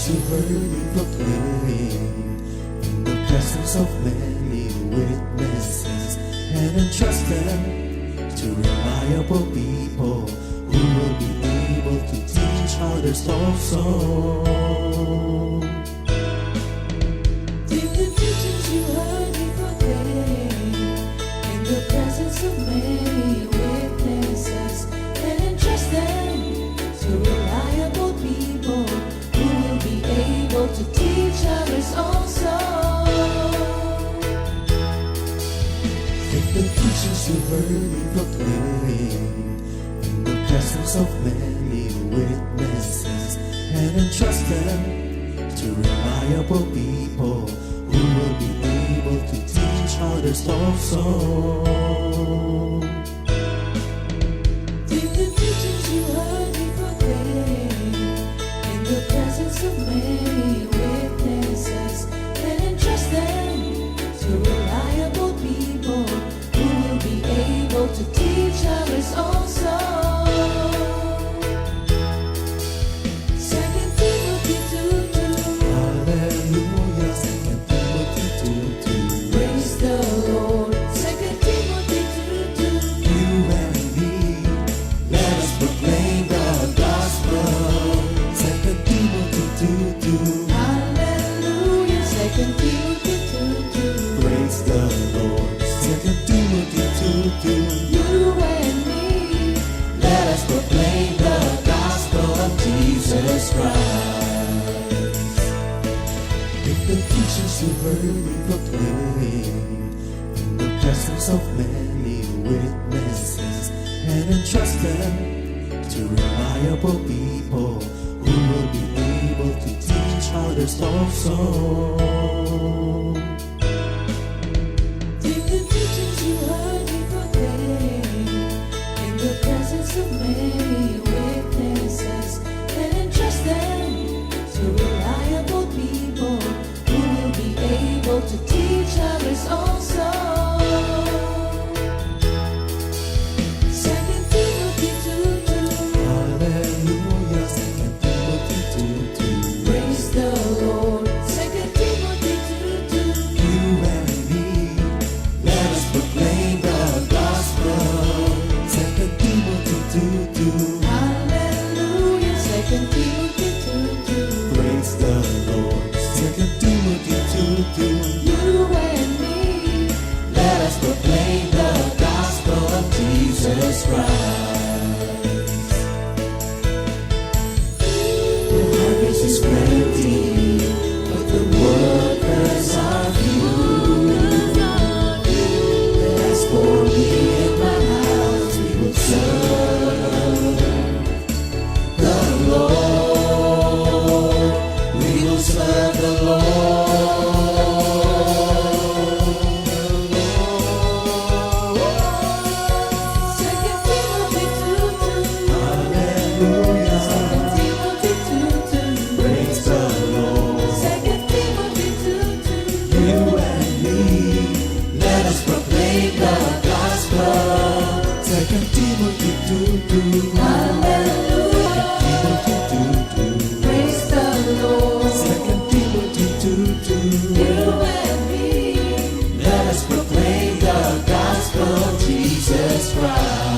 You heard me proclaim in the presence of many witnesses, and entrust them to reliable people who will be able to teach others also. Take the teachings you heard me proclaim in the presence of many witnesses, and entrust them to reliable people to teach others also. Take the teachings you heard me proclaim in the presence of many witnesses, and entrust them to reliable people who will be able to teach others also. Take the teachings you heard me proclaim in the presence of many witnesses, and entrust them to reliable people who will be able to teach others also. 2 Timothy 2:2. Hallelujah, 2 Timothy 2:2. Praise the Lord. 2 Timothy 2:2. You and me, let us proclaim the gospel. 2 Timothy 2:2. Hallelujah. 2 Timothy 2:2. Praise the Lord. 2 Timothy 2:2. You and me, Let us proclaim the gospel of Jesus Christ. Take the teachings you heard me proclaim in the presence of many witnesses, and entrust them to reliable people who will be able to teach others also. take the teachings you heard me proclaim in the presence of many witnesses, and entrust them to reliable people who will be able to teach others also. 2 Timothy 2:2. Hallelujah, 2 Timothy 2:2. Praise the Lord. 2 Timothy 2:2. You and me, let us proclaim the gospel. 2 Timothy 2:2. Hallelujah. 2 Timothy 2:2. Praise the Lord. 2 Timothy 2:2. You and me, Let us proclaim the gospel of Jesus Christ. The harvest is plenty, but the workers are few. As for me and my house, we will serve the Lord. We will serve the Lord. 2 Timothy 2:2. Hallelujah. 2 Timothy 2:2. Praise the Lord. 2 Timothy 2:2. You and me, let us proclaim the gospel. 2 Timothy 2:2. Hallelujah. Timothy 2:2. Praise the Lord. 2 Timothy 2:2. You and me, Let us proclaim the gospel of Jesus Christ.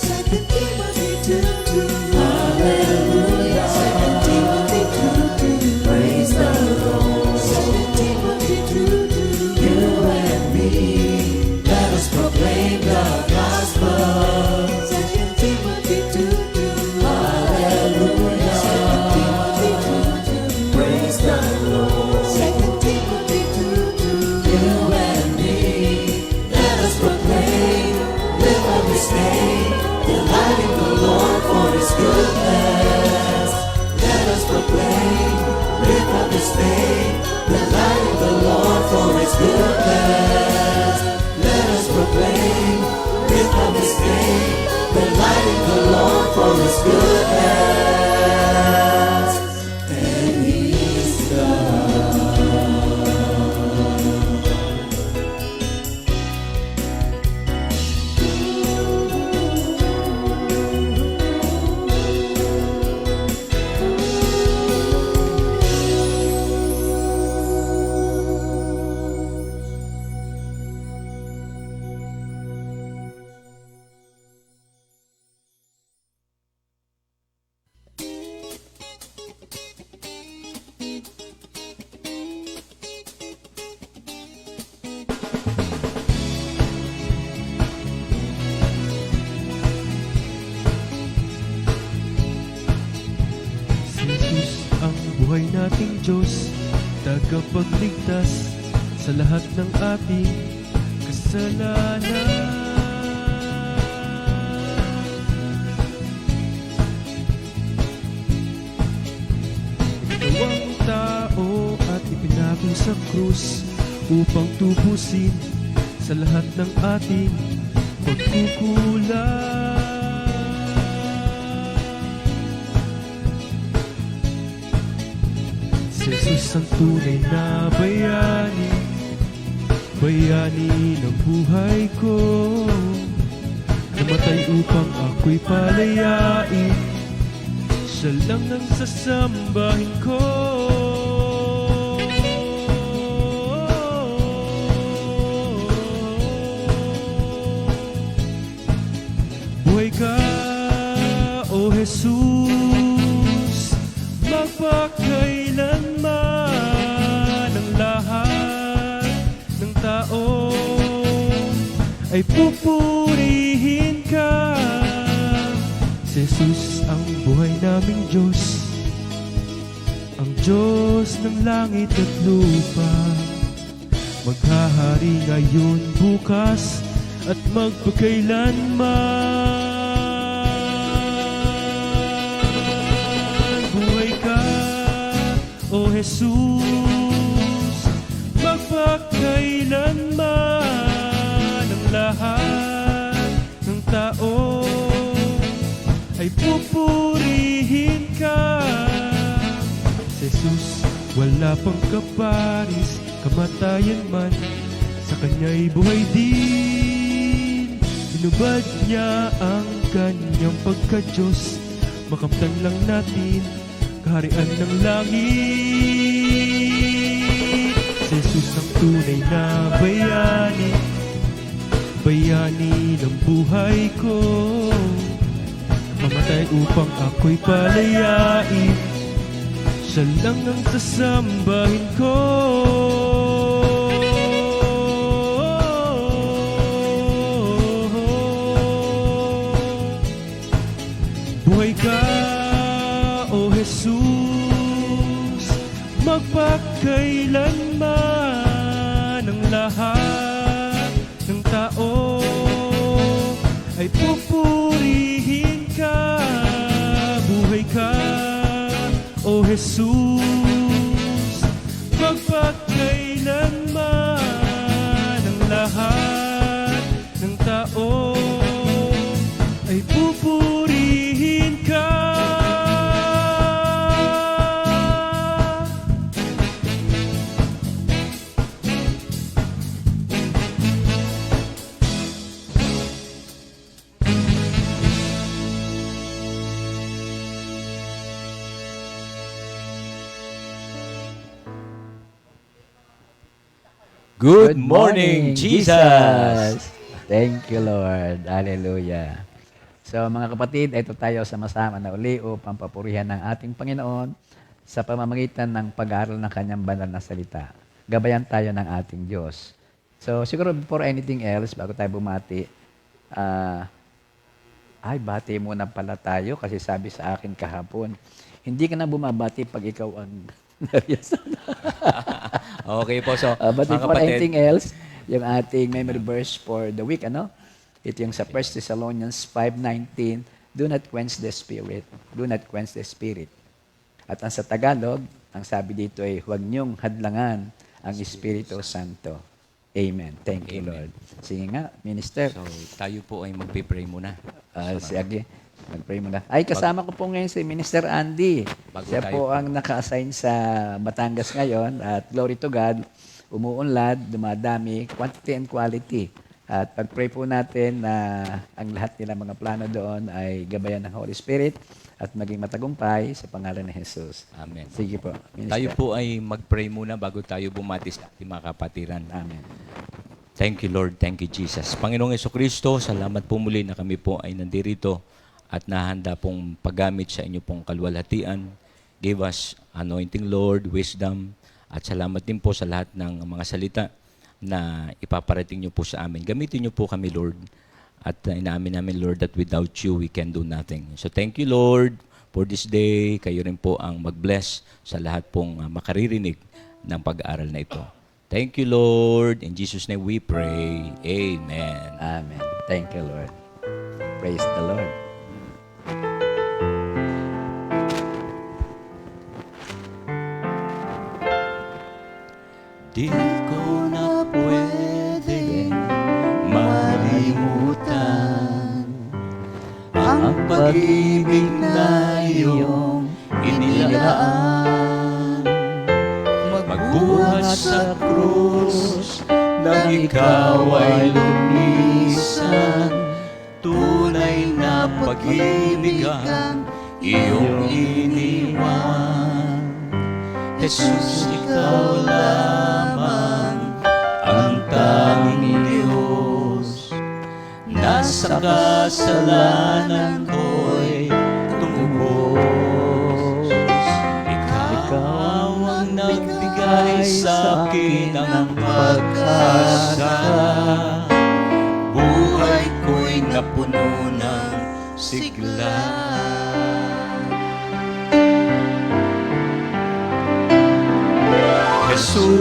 2 Timothy 2:2. Hallelujah. 2 Timothy 2:2. Praise the Lord. 2 Timothy 2:2. You and me, let us proclaim the gospel. 2 Timothy 2:2. Hallelujah. 2 Timothy 2:2. Praise the Lord. 2 Timothy 2:2. You and me, let us proclaim, live every day, delighting the Lord for His goodness. Let us proclaim goodness and His love. Si Jesus ang buhay nating Diyos, tagapagligtas sa lahat ng ating kasalanan. Ginawang tao at ipinako sa krus upang tubusin sa lahat ng ating pagkukulang. Si Jesus ang tunay na bayani, bayani ng buhay ko. Namatay upang ako'y palayain, siya lang ang sasambahin ko. Buhay ka, O Jesus, magpakailanman ang lahat ng tao ay pupurihin ka. Si Jesus ang buhay naming Diyos, ang Diyos ng langit at lupa. Maghahari ngayon, bukas at magpakailanman. Buhay ka, O Jesus, magpakailanman ang lahat ng tao ay pupurihin ka. Si Jesus, wala pang kaparis, kamatayan man, sa kanya'y buhay din. Inubad niya ang kanyang pagka-Diyos, makamtan lang natin kaharian ng langit. Si Jesus ang tunay na bayani, bayani ng buhay ko. Mamatay upang ako'y palayain, siya lang ang sasambahin ko. Buhay ka, O Jesus, magpakailanman ang lahat ng tao ay pupurihin ka. Buhay ka, O Jesus, magpakailanman ang lahat ng tao ay pupurihin ka. Good morning, Jesus! Thank you, Lord. Hallelujah. So, mga kapatid, ito tayo sama-sama na uli upang papurihan ng ating Panginoon sa pamamagitan ng pag-aaral ng Kanyang banal na salita. Gabayan tayo ng ating Diyos. So, siguro before anything else, bago tayo bumati, bati muna pala tayo kasi sabi sa akin kahapon, hindi ka na bumabati pag ikaw ang Okay po, so but mga before kapatid, anything else, yung ating memory verse for the week, ito yung sa 1 Thessalonians 5:19, do not quench the spirit. Do not quench the spirit. At ang sa Tagalog, ang sabi dito ay, huwag niyong hadlangan ang Espiritu Santo. Amen. Thank you, Amen. Lord. Sige nga, Minister. So, tayo po ay magpipray muna. Sige, mag-pray muna. Ay, kasama ko po ngayon si Minister Andy. Bago Siya tayo po po. ang naka-assign sa Batangas ngayon at glory to God, umuunlad, dumadami, quantity and quality. At pag-pray po natin na ang lahat nila mga plano doon ay gabayan ng Holy Spirit at maging matagumpay sa pangalan ni Jesus. Amen. Sige po, Minister. Tayo po ay mag-pray muna bago tayo bumati sa ating mga kapatiran. Amen. Thank you, Lord. Thank you, Jesus. Panginoong Kristo, salamat po muli na kami po ay nandirito at nahanda pong paggamit sa inyo pong kalwalhatian. Give us anointing, Lord, wisdom, at salamat din po sa lahat ng mga salita na ipaparating niyo po sa amin. Gamitin niyo po kami, Lord, at inaamin namin, Lord, that without you, we can do nothing. So thank you, Lord, for this day. Kayo rin po ang mag-bless sa lahat pong makaririnig ng pag-aaral na ito. Thank you, Lord. In Jesus' name we pray. Amen. Amen. Thank you, Lord. Praise the Lord. Di ko na pwede malimutan ang pag-ibig na iyong inilaan. Magbuhat sa krus nang ikaw ay lumisan. Tunay na pag-ibig ang iyong iniwan. Jesus, ikaw lamang ang tanging Diyos. Nasa kasalanan ko'y tumubos. Ikaw ang nagbigay sa akin ng pag-asa. Buhay ko'y napuno ng sigla. Jesus,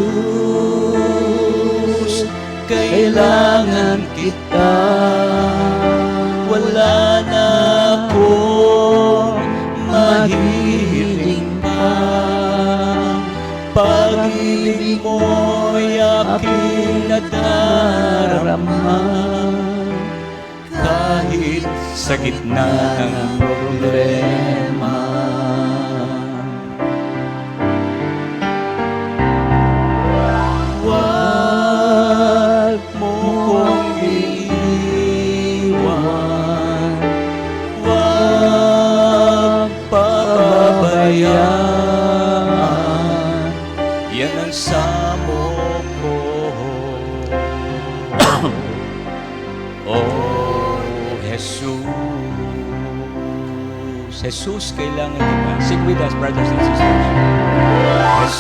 kailangan kita. Wala na akong mahihiling pa. Pag-ibig mo'y aking nadarama. Kahit sa gitna ng problema. Huwag mo kong iiwan, huwag pababayaan, yan ang samo ko. Oh, Jesus. Jesus, kailangan kita. Sing with us, brothers and sisters.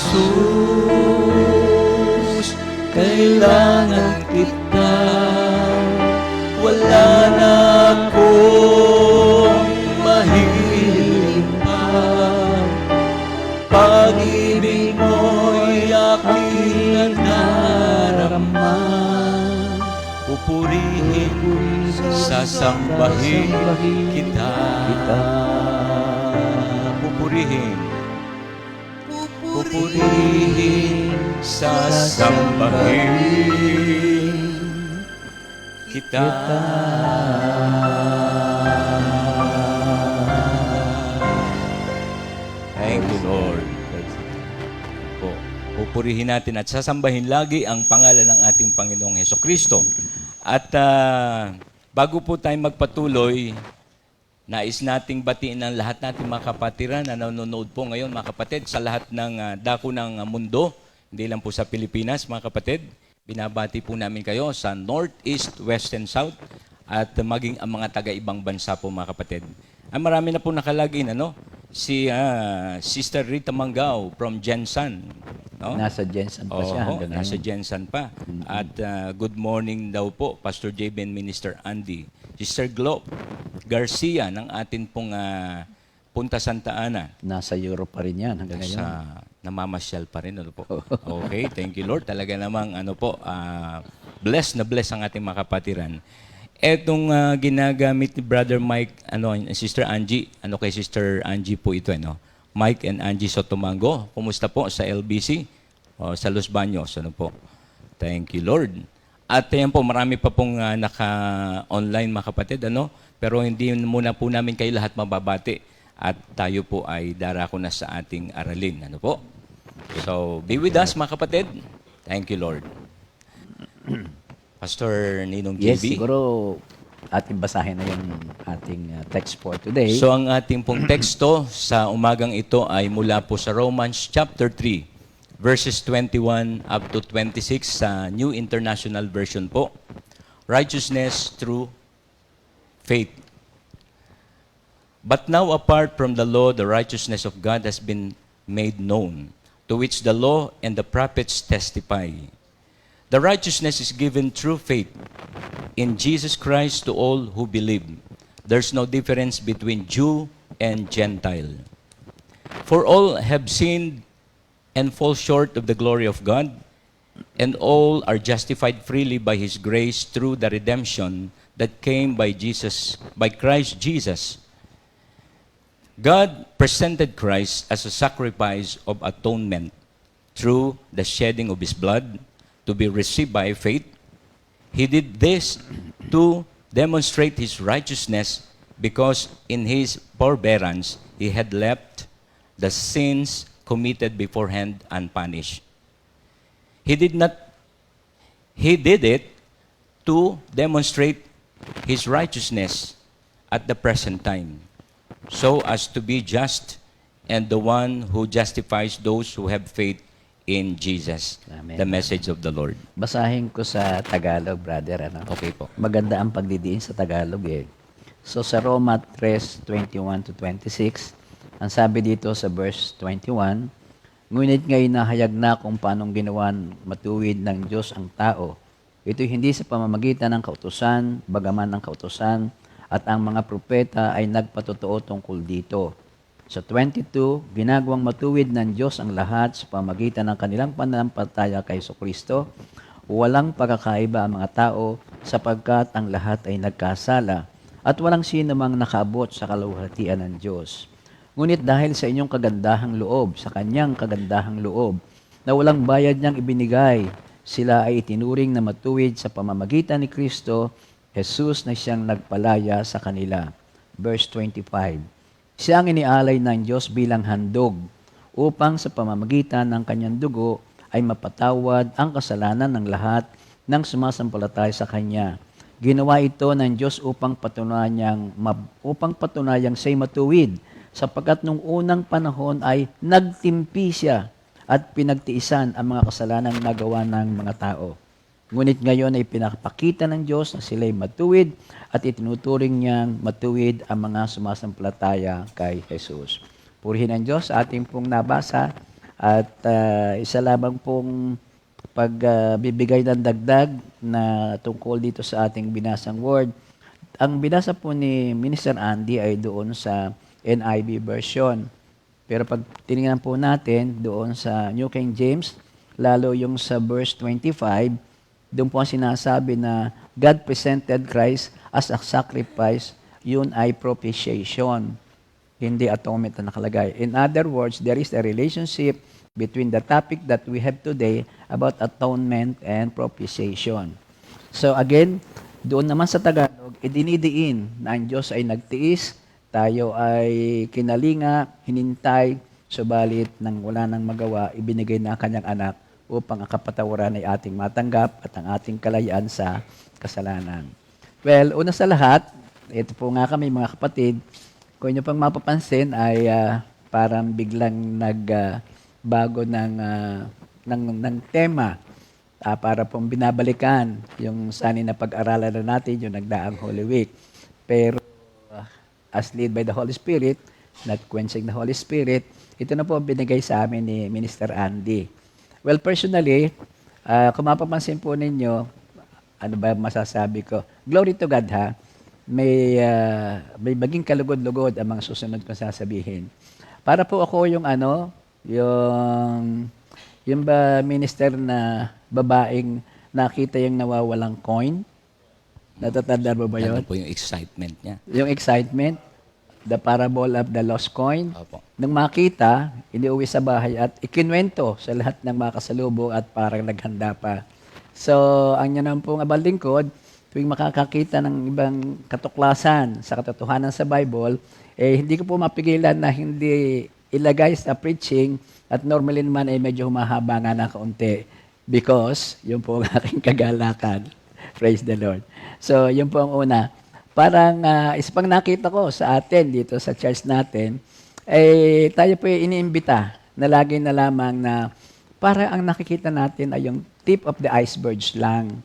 Jesus, kailangan kita. Wala na akong mahihiling pa. Pag-ibig mo'y aking nadarama. Pupurihin, sasambahin kita. Pupurihin, sasambahin kita. Thank you, Lord. Po, pupurihin natin at sasambahin lagi ang pangalan ng ating Panginoong Hesukristo. At bago po tayo magpatuloy, nais nating batiin ang lahat nating mga kapatiran na nanonood po ngayon, mga kapatid, sa lahat ng dako ng mundo, hindi lang po sa Pilipinas, mga kapatid. Binabati po namin kayo sa North, East, West, and South at maging ang mga taga-ibang bansa po, mga kapatid. Marami na po nakalagin, si Sister Rita Mangao from Jensan. No? Nasa Jensen pa siya. Oo, hanggang nasa ngayon. Jensan pa. At good morning daw po, Pastor JB and Minister Andy. Sister Glo Garcia ng atin pong Punta Santa Ana. Nasa Europe pa rin yan hanggang ngayon. Namamasyal pa rin. Ano po? Okay, thank you Lord. Talaga namang bless na bless ang ating mga kapatiran. Etong ginagamit ni Brother Mike, Sister Angie, kay Sister Angie po ito, Mike and Angie Sotomango. Kumusta po sa LBC? Sa Los Baños, po? Thank you, Lord. At yan po, marami pa pong naka-online mga kapatid, ano? Pero hindi muna po namin kayo lahat mababati. At tayo po ay darako na sa ating aralin. Ano po? So, be with us mga kapatid. Thank you, Lord. Pastor Ninong Yes, JB. siguro ating basahin na yung ating text for today. So, ang ating pong teksto sa umagang ito ay mula po sa Romans chapter 3, verses 21 up to 26 sa New International Version po. Righteousness through faith. But now apart from the law, the righteousness of God has been made known, to which the law and the prophets testify. The righteousness is given through faith in Jesus Christ to all who believe. There's no difference between Jew and Gentile. For all have sinned and fall short of the glory of God, and all are justified freely by His grace through the redemption that came by Christ Jesus. God presented Christ as a sacrifice of atonement through the shedding of His blood to be received by faith. He did this to demonstrate His righteousness because in His forbearance He had left the sins committed beforehand unpunished. He did it to demonstrate His righteousness at the present time, so as to be just and the one who justifies those who have faith in Jesus. Amen. The message of the Lord. Basahin ko sa Tagalog, brother. Ano? Okay po. Maganda ang pagdidiin sa Tagalog eh. So sa Roma 3:21 to 26, ang sabi dito sa verse 21, ngunit ngayon nahayag na kung paanong ginawan matuwid ng Diyos ang tao. Ito hindi sa pamamagitan ng kautusan, bagaman ang kautusan at ang mga propeta ay nagpatotoo tungkol dito. Sa 22, ginagawang matuwid ng Diyos ang lahat sa pamamagitan ng kanilang pananampalataya kay Jesucristo. Walang pagkakaiba ang mga tao sapagkat ang lahat ay nagkasala at walang sino mang nakaabot sa kaluwalhatian ng Diyos. Ngunit dahil sa inyong kagandahang loob, sa kanyang kagandahang loob, na walang bayad niyang ibinigay, sila ay itinuring na matuwid sa pamamagitan ni Kristo, Jesus na siyang nagpalaya sa kanila. Verse 25, siya ang inialay ng Diyos bilang handog upang sa pamamagitan ng kanyang dugo ay mapatawad ang kasalanan ng lahat ng sumasampalataya sa Kanya. Ginawa ito ng Diyos upang patunayang siya'y matuwid sapagkat nung unang panahon ay nagtimpi siya at pinagtiisan ang mga kasalanang nagawa ng mga tao. Ngunit ngayon ay pinapakita ng Diyos na sila'y matuwid at itinuturing niyang matuwid ang mga sumasampalataya kay Jesus. Purihin ang Diyos sa ating pong nabasa at isa lamang pong pagbibigay ng dagdag na tungkol dito sa ating binasang word. Ang binasa po ni Minister Andy ay doon sa NIV version. Pero pag tinignan po natin doon sa New King James, lalo yung sa verse 25, doon po ang sinasabi na God presented Christ as a sacrifice, yun ay propitiation, hindi atonement na nakalagay. In other words, there is a relationship between the topic that we have today about atonement and propitiation. So again, doon naman sa Tagalog, idinidiin na ang Diyos ay nagtiis, tayo ay kinalinga, hinintay, subalit nang wala nang magawa, ibinigay na ang kanyang anak upang ang kapatawaran ay ating matanggap at ang ating kalayaan sa kasalanan. Well, una sa lahat, ito po nga kami mga kapatid, kung inyo pang mapapansin ay parang biglang nagbago ng tema para pong binabalikan yung sani na pag-aralan na natin yung nagdaang Holy Week. Pero as led by the Holy Spirit, not quenching the Holy Spirit, ito na po binigay sa amin ni Minister Andy. Well, personally, kung mapapansin po ninyo, ano ba masasabi ko? Glory to God ha. May maging kalugod-lugod ang mga susunod kong sasabihin. Para po ako yung yung ba minister na babaeng nakita yung nawawalang coin? Natatanda mo ba yun? Ano po yung excitement niya? Yung excitement, the parable of the lost coin. Opo. Nung makita, iniuwi sa bahay at ikinwento sa lahat ng mga kasalubong at parang naghanda pa So, ang yan naman pong abal lingkod, tuwing makakakita ng ibang katuklasan sa katotohanan sa Bible, hindi ko po mapigilan na hindi ilagay sa preaching at normally naman ay medyo humahaba nga ng kaunti because yun po ang aking kagalakan. Praise the Lord. So, yun po ang una. Parang isa pang nakita ko sa atin dito sa church natin, tayo po iniimbita na lagi na lamang na para ang nakikita natin ay yung tip of the icebergs lang.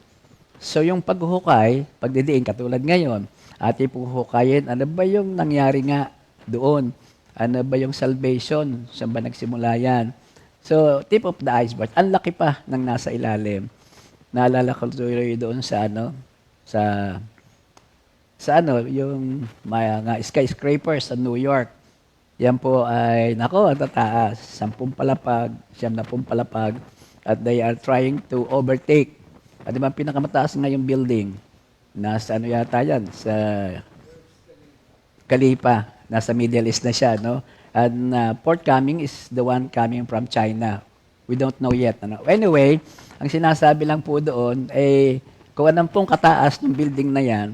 So yung paghuhukay, pagdidiin katulad ngayon, ating puhukayin, ano ba yung nangyari nga doon? Ano ba yung salvation? Saan ba nagsimula yan? So tip of the iceberg, ang laki pa ng nasa ilalim. Naalala ko tuloy doon sa yung mga skyscrapers sa New York. Yan po ay, ang tataas, 10 palapag, 90 palapag, at they are trying to overtake. At diba, pinakamataas nga yung building, nasa yata yan, sa Khalifa, nasa Middle East na siya, no? And forthcoming is the one coming from China. We don't know yet. Anyway, ang sinasabi lang po doon, kung anong pong kataas ng building na yan,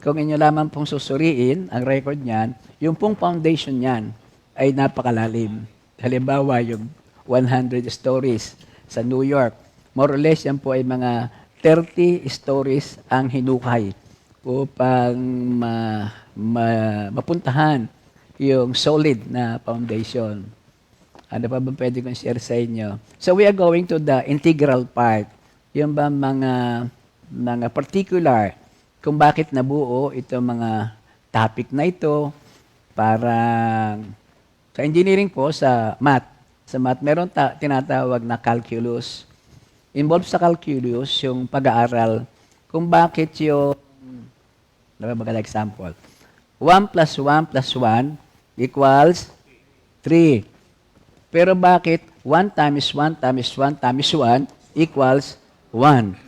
kung inyo lamang pong susuriin, ang record niyan, yung pong foundation niyan ay napakalalim. Halimbawa, yung 100 stories sa New York, more or less yan po ay mga 30 stories ang hinukay upang mapuntahan yung solid na foundation. Ano pa ba pwede kong share sa inyo? So we are going to the integral part. Yung ba mga particular kung bakit nabuo itong mga topic na ito para sa engineering po, sa math. Sa math, meron tinatawag na calculus. Involved sa calculus yung pag-aaral kung bakit yung, magandang example, 1 plus 1 plus 1 equals 3. Pero bakit 1 times 1 times 1 times 1 equals 1?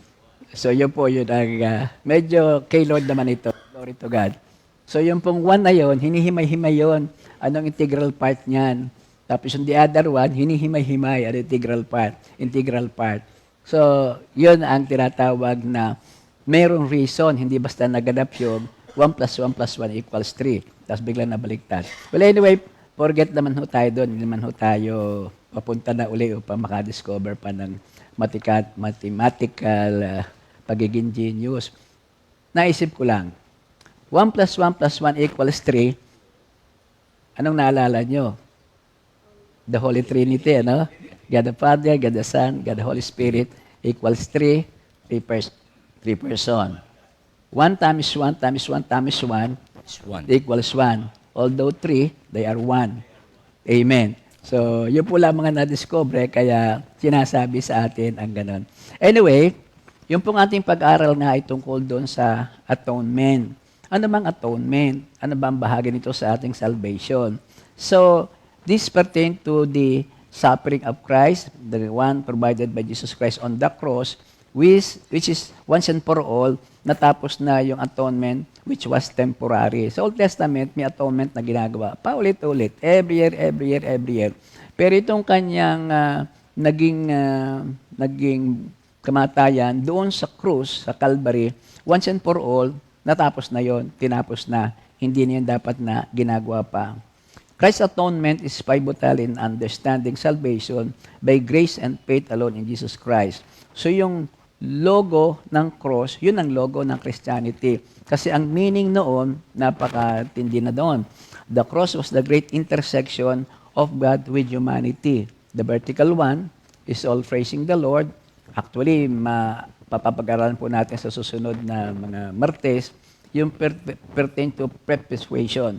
So yun po, yun ang medyo kay Lord naman ito. Glory to God. So yung pong 1 na yun, hinihimay-himay yun. Anong integral part niyan? Tapos yung the other one, hinihimay-himay. Ano integral part? Integral part. So yun ang tinatawag na mayroong reason. Hindi basta naganap yung 1 plus 1 plus 1 equals 3. Tapos biglang nabaliktad. Well anyway, forget naman ho tayo doon. Hindi naman ho tayo papunta na uli upang makadiscover pa ng mathematical pagiging genius. Naisip ko lang, 1 plus 1 plus 1 equals 3. Anong naalala nyo? The Holy Trinity, ano? God the Father, God the Son, God the Holy Spirit equals 3. 3 person. 1 times 1 times 1 times 1 It's one. equals 1. Although 3, they are 1. Amen. So, yun po lang mga na-discover, kaya sinasabi sa atin ang ganon. Anyway, yung pong ating pag-aral nga ay tungkol doon sa atonement. Ano bang atonement? Ano bang bahagi nito sa ating salvation? So, this pertain to the suffering of Christ, the one provided by Jesus Christ on the cross, which is once and for all, natapos na yung atonement which was temporary. Sa Old Testament, may atonement na ginagawa. Paulit-ulit. Every year. Pero itong kanyang naging kamatayan doon sa krus, sa Calvary, once and for all, natapos na yon, tinapos na. Hindi na yun dapat na ginagawa pa. Christ's atonement is pivotal in understanding salvation by grace and faith alone in Jesus Christ. So yung logo ng cross, yun ang logo ng Christianity. Kasi ang meaning noon, napakatindi na doon. The cross was the great intersection of God with humanity. The vertical one is all praising the Lord. Actually, papapag-aralan po natin sa susunod na mga Martes, yung pertain to propitiation.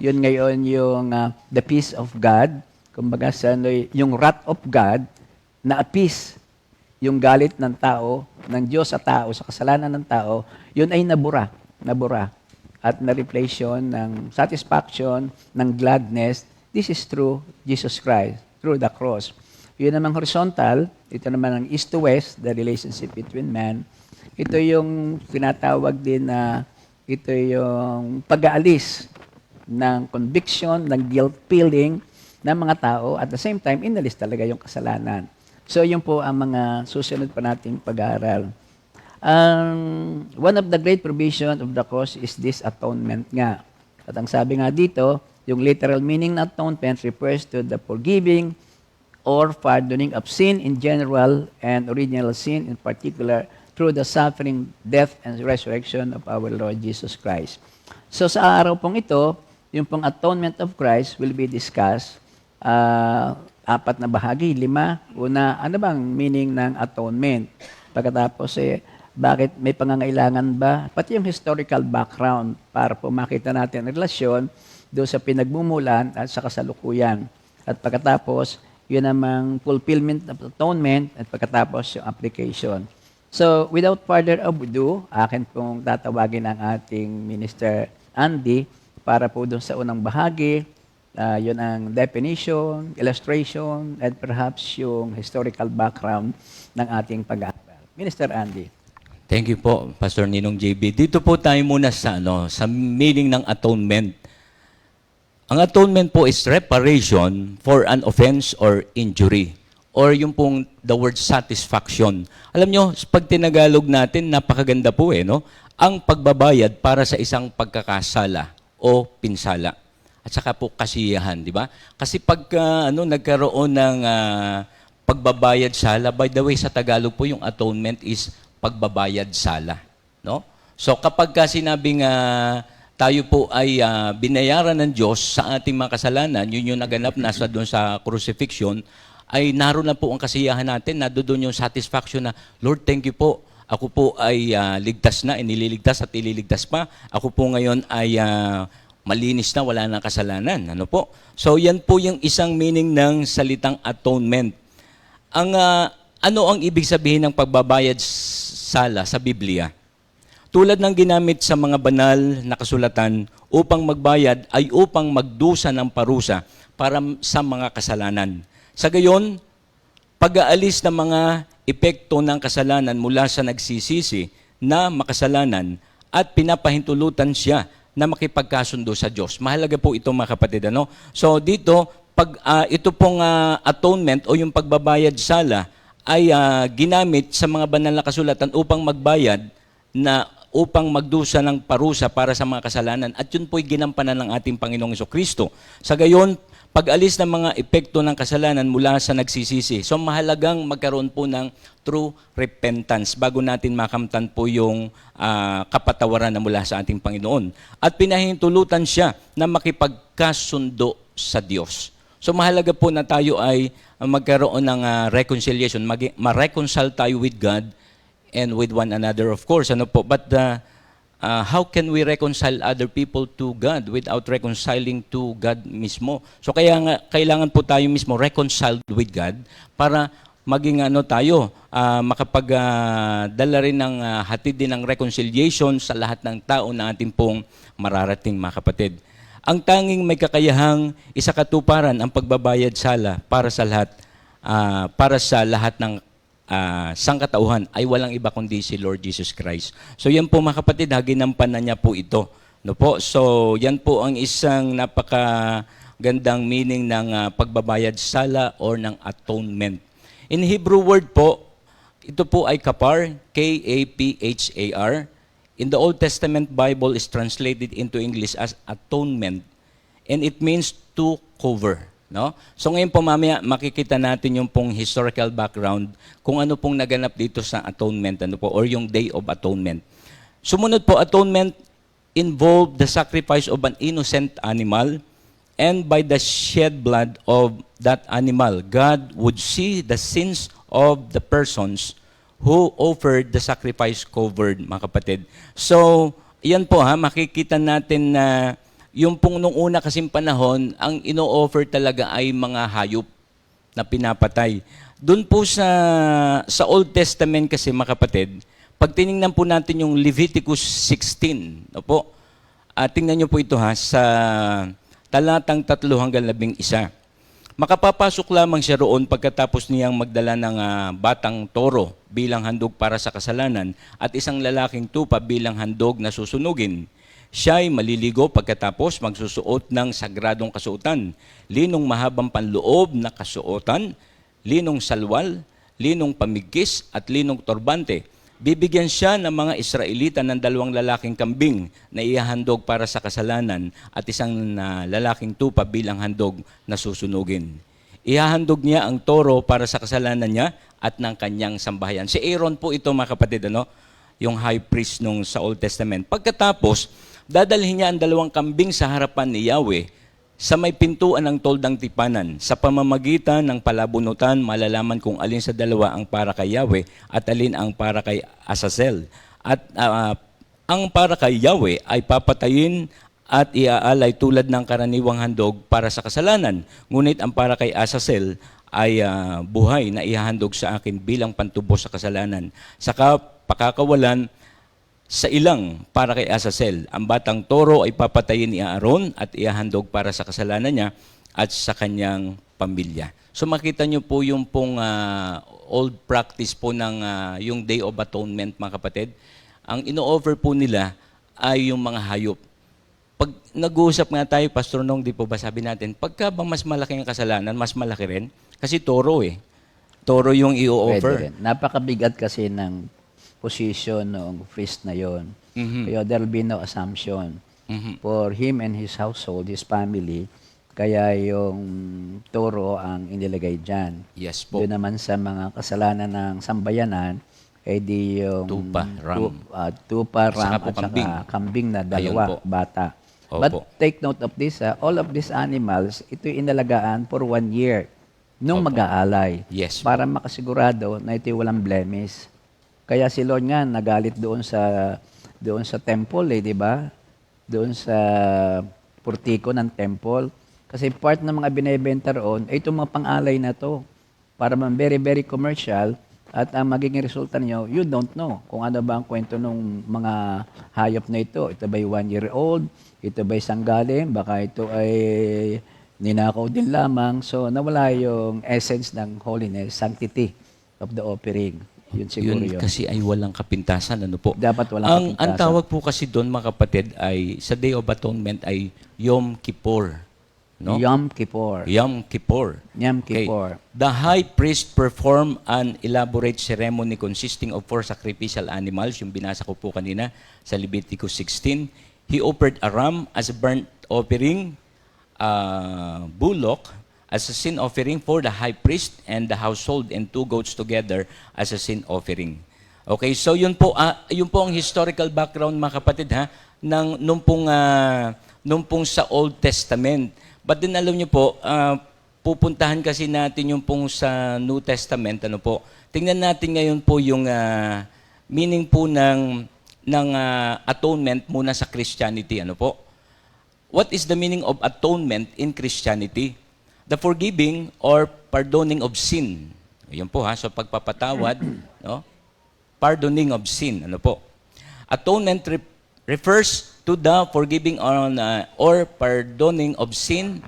Yun ngayon yung the peace of God. Kumbaga, yung wrath of God, na appease yung galit ng tao, ng Diyos sa tao, sa kasalanan ng tao, yun ay nabura. At na-replace yun ng satisfaction, ng gladness. This is through Jesus Christ, through the cross. Yun namang horizontal, ito naman ang east to west, the relationship between man. Ito yung tinatawag din na, ito yung pag-aalis ng conviction, ng guilt feeling ng mga tao. At the same time, inalis talaga yung kasalanan. So yun po ang mga susunod pa nating pag-aaral. One of the great provision of the cross is this atonement nga. At ang sabi nga dito, yung literal meaning ng atonement refers to the forgiving or pardoning of sin in general and original sin in particular through the suffering, death, and resurrection of our Lord Jesus Christ. So sa araw pong ito, yung pong atonement of Christ will be discussed. Apat na bahagi, 5. Una, ano bang meaning ng atonement? Pagkatapos, bakit may pangangailangan ba? Pati yung historical background para po makita natin ang relasyon doon sa pinagmumulan at sa kasalukuyan. At pagkatapos, yun namang fulfillment of atonement at pagkatapos yung application. So, without further ado, akin pong tatawagin ang ating Minister Andy para po doon sa unang bahagi. Yun ang definition, illustration, and perhaps yung historical background ng ating pag-aaral. Minister Andy. Thank you po, Pastor Ninong JB. Dito po tayo muna sa sa meaning ng atonement. Ang atonement po is reparation for an offense or injury. Or yung pong the word satisfaction. Alam nyo, pag tinagalog natin, napakaganda po no? Ang pagbabayad para sa isang pagkakasala o pinsala. At saka po kasiyahan, di ba? Kasi pag nagkaroon ng pagbabayad sala, by the way, sa Tagalog po yung atonement is pagbabayad sala. No? So kapag sinabing tayo po ay binayaran ng Diyos sa ating mga kasalanan, yun yung naganap nasa doon sa crucifixion, ay naroon na po ang kasiyahan natin, doon yung satisfaction na, Lord, thank you po. Ako po ay ligtas na, inililigtas at ililigtas pa. Ako po ngayon ay malinis na, wala na kasalanan. Ano po? So yan po yung isang meaning ng salitang atonement. Ano ang ibig sabihin ng pagbabayad sala sa Biblia? Tulad ng ginamit sa mga banal na kasulatan, upang magbayad ay upang magdusa ng parusa para sa mga kasalanan. Sa gayon, pag-aalis ng mga epekto ng kasalanan mula sa nagsisisi na makasalanan at pinapahintulutan siya na makipagkasundo sa Diyos. Mahalaga po ito mga kapatid. So dito, pag ito pong atonement o yung pagbabayad sala ay ginamit sa mga banal na kasulatan upang magbayad upang magdusa ng parusa para sa mga kasalanan. At yun po'y ginampanan ng ating Panginoong Jesucristo. Sa gayon, pag-alis ng mga epekto ng kasalanan mula sa nagsisisi. So mahalagang magkaroon po ng true repentance bago natin makamtan po yung kapatawaran na mula sa ating Panginoon. At pinahintulutan siya na makipagkasundo sa Diyos. So mahalaga po na tayo ay magkaroon ng reconciliation, ma-reconcile tayo with God and with one another, of course. But how can we reconcile other people to God without reconciling to God mismo? So kaya nga, kailangan po tayo mismo reconciled with God para maging tayo, makapagdala rin ng hatid din ng reconciliation sa lahat ng tao na ating pong mararating, mga kapatid. Ang tanging may kakayahang isakatuparan ang pagbabayad sala para sa lahat ng sangkatauhan ay walang iba kundi si Lord Jesus Christ. So yan po mga kapatid, ginampan na niya po ito. So yan po ang isang napakagandang meaning ng pagbabayad sala or ng atonement. In Hebrew word po, ito po ay kapar, K-A-P-H-A-R. In the Old Testament Bible is translated into English as atonement, and it means to cover. So ngayon po mamaya makikita natin yung pong historical background kung ano pong naganap dito sa atonement or yung Day of Atonement. Sumunod po, atonement involved the sacrifice of an innocent animal, and by the shed blood of that animal, God would see the sins of the persons who offered the sacrifice covered, mga kapatid. So yan po makikita natin na yung pong nung una kasing panahon, ang ino-offer talaga ay mga hayop na pinapatay. Doon po sa Old Testament kasi, mga kapatid, pag tinignan po natin yung Leviticus 16, tingnan nyo po ito sa talatang 3 hanggang 11. Makapapasok lamang siya roon pagkatapos niyang magdala ng batang toro bilang handog para sa kasalanan at isang lalaking tupa bilang handog na susunugin. Siya ay maliligo pagkatapos magsusuot ng sagradong kasuotan, linong mahabang panloob na kasuotan, linong salwal, linong pamigkis at linong torbante. Bibigyan siya ng mga Israelita ng 2 lalaking kambing na ihahandog para sa kasalanan at isang lalaking tupa bilang handog na susunugin. Ihahandog niya ang toro para sa kasalanan niya at ng kanyang sambahayan. Si Aaron po ito, mga kapatid, yung high priest nung sa Old Testament. Pagkatapos, dadalhin niya ang 2 kambing sa harapan ni Yahweh sa may pintuan ng toldang tipanan. Sa pamamagitan ng palabunutan, malalaman kung alin sa dalawa ang para kay Yahweh at alin ang para kay Azazel. At ang para kay Yahweh ay papatayin at iaalay tulad ng karaniwang handog para sa kasalanan. Ngunit ang para kay Azazel ay buhay na ihahandog sa akin bilang pantubos sa kasalanan. Sa pakakawalan, sa ilang para kay Azazel, ang batang toro ay papatayin ni Aaron at ihahandog para sa kasalanan niya at sa kanyang pamilya. So makita niyo po yung pong old practice po ng yung Day of Atonement, mga kapatid. Ang ino-offer po nila ay yung mga hayop. Pag nag-uusap nga tayo, Pastor Nong, di po ba sabi natin, pagka ba mas malaki ang kasalanan, mas malaki rin? Kasi toro Toro yung i-offer. Pwede rin. Napakabigat kasi ng position ng priest na yon. Kaya there will be no assumption for him and his household, his family. Kaya yung toro ang inilagay dyan. Yes po. Doon naman sa mga kasalanan ng sambayanan, di yung Tupa, ram. tupa, ram, Saka po at saka kambing na Ayun 2, po. bata. Opo. But take note of this, all of these animals, ito inalagaan for 1 year nung Opo. mag-aalay. Yes po. Para makasigurado na ito walang blemish. Kaya si Lord nga nagalit doon sa temple, di ba? Doon sa portiko ng temple. Kasi part ng mga binebenta roon ay itong mga pang-alay na to. Para man very, very commercial at ang magiging resulta niyo, you don't know kung ano ba ang kwento ng mga hayop na ito. Ito ba'y 1-year-old? Ito ba'y sanggaling? Baka ito ay ninakaw din lamang. So nawala yung essence ng holiness, sanctity of the offering. Yun siguro yun. Kasi ay walang kapintasan, ano po? Dapat walang kapintasan. Ang tawag po kasi doon, mga kapatid, ay sa Day of Atonement ay Yom Kippur. No? Yom Kippur. Yom Kippur. Yom Okay. Kippur. The high priest performed an elaborate ceremony consisting of 4 sacrificial animals, yung binasa ko po kanina sa Leviticus 16. He offered a ram as a burnt offering, bullock as a sin offering for the high priest and the household, and 2 goats together as a sin offering. Okay, so yun po ang historical background, mga kapatid, nung pong sa Old Testament. But then alam niyo po, pupuntahan kasi natin yung pong sa New Testament, ano po. Tingnan natin ngayon po yung meaning po ng atonement muna sa Christianity, ano po. What is the meaning of atonement in Christianity? The forgiving or pardoning of sin. Ayun po so pagpapatawad, no? Pardoning of sin, ano po. Atonement refers to the forgiving or pardoning of sin.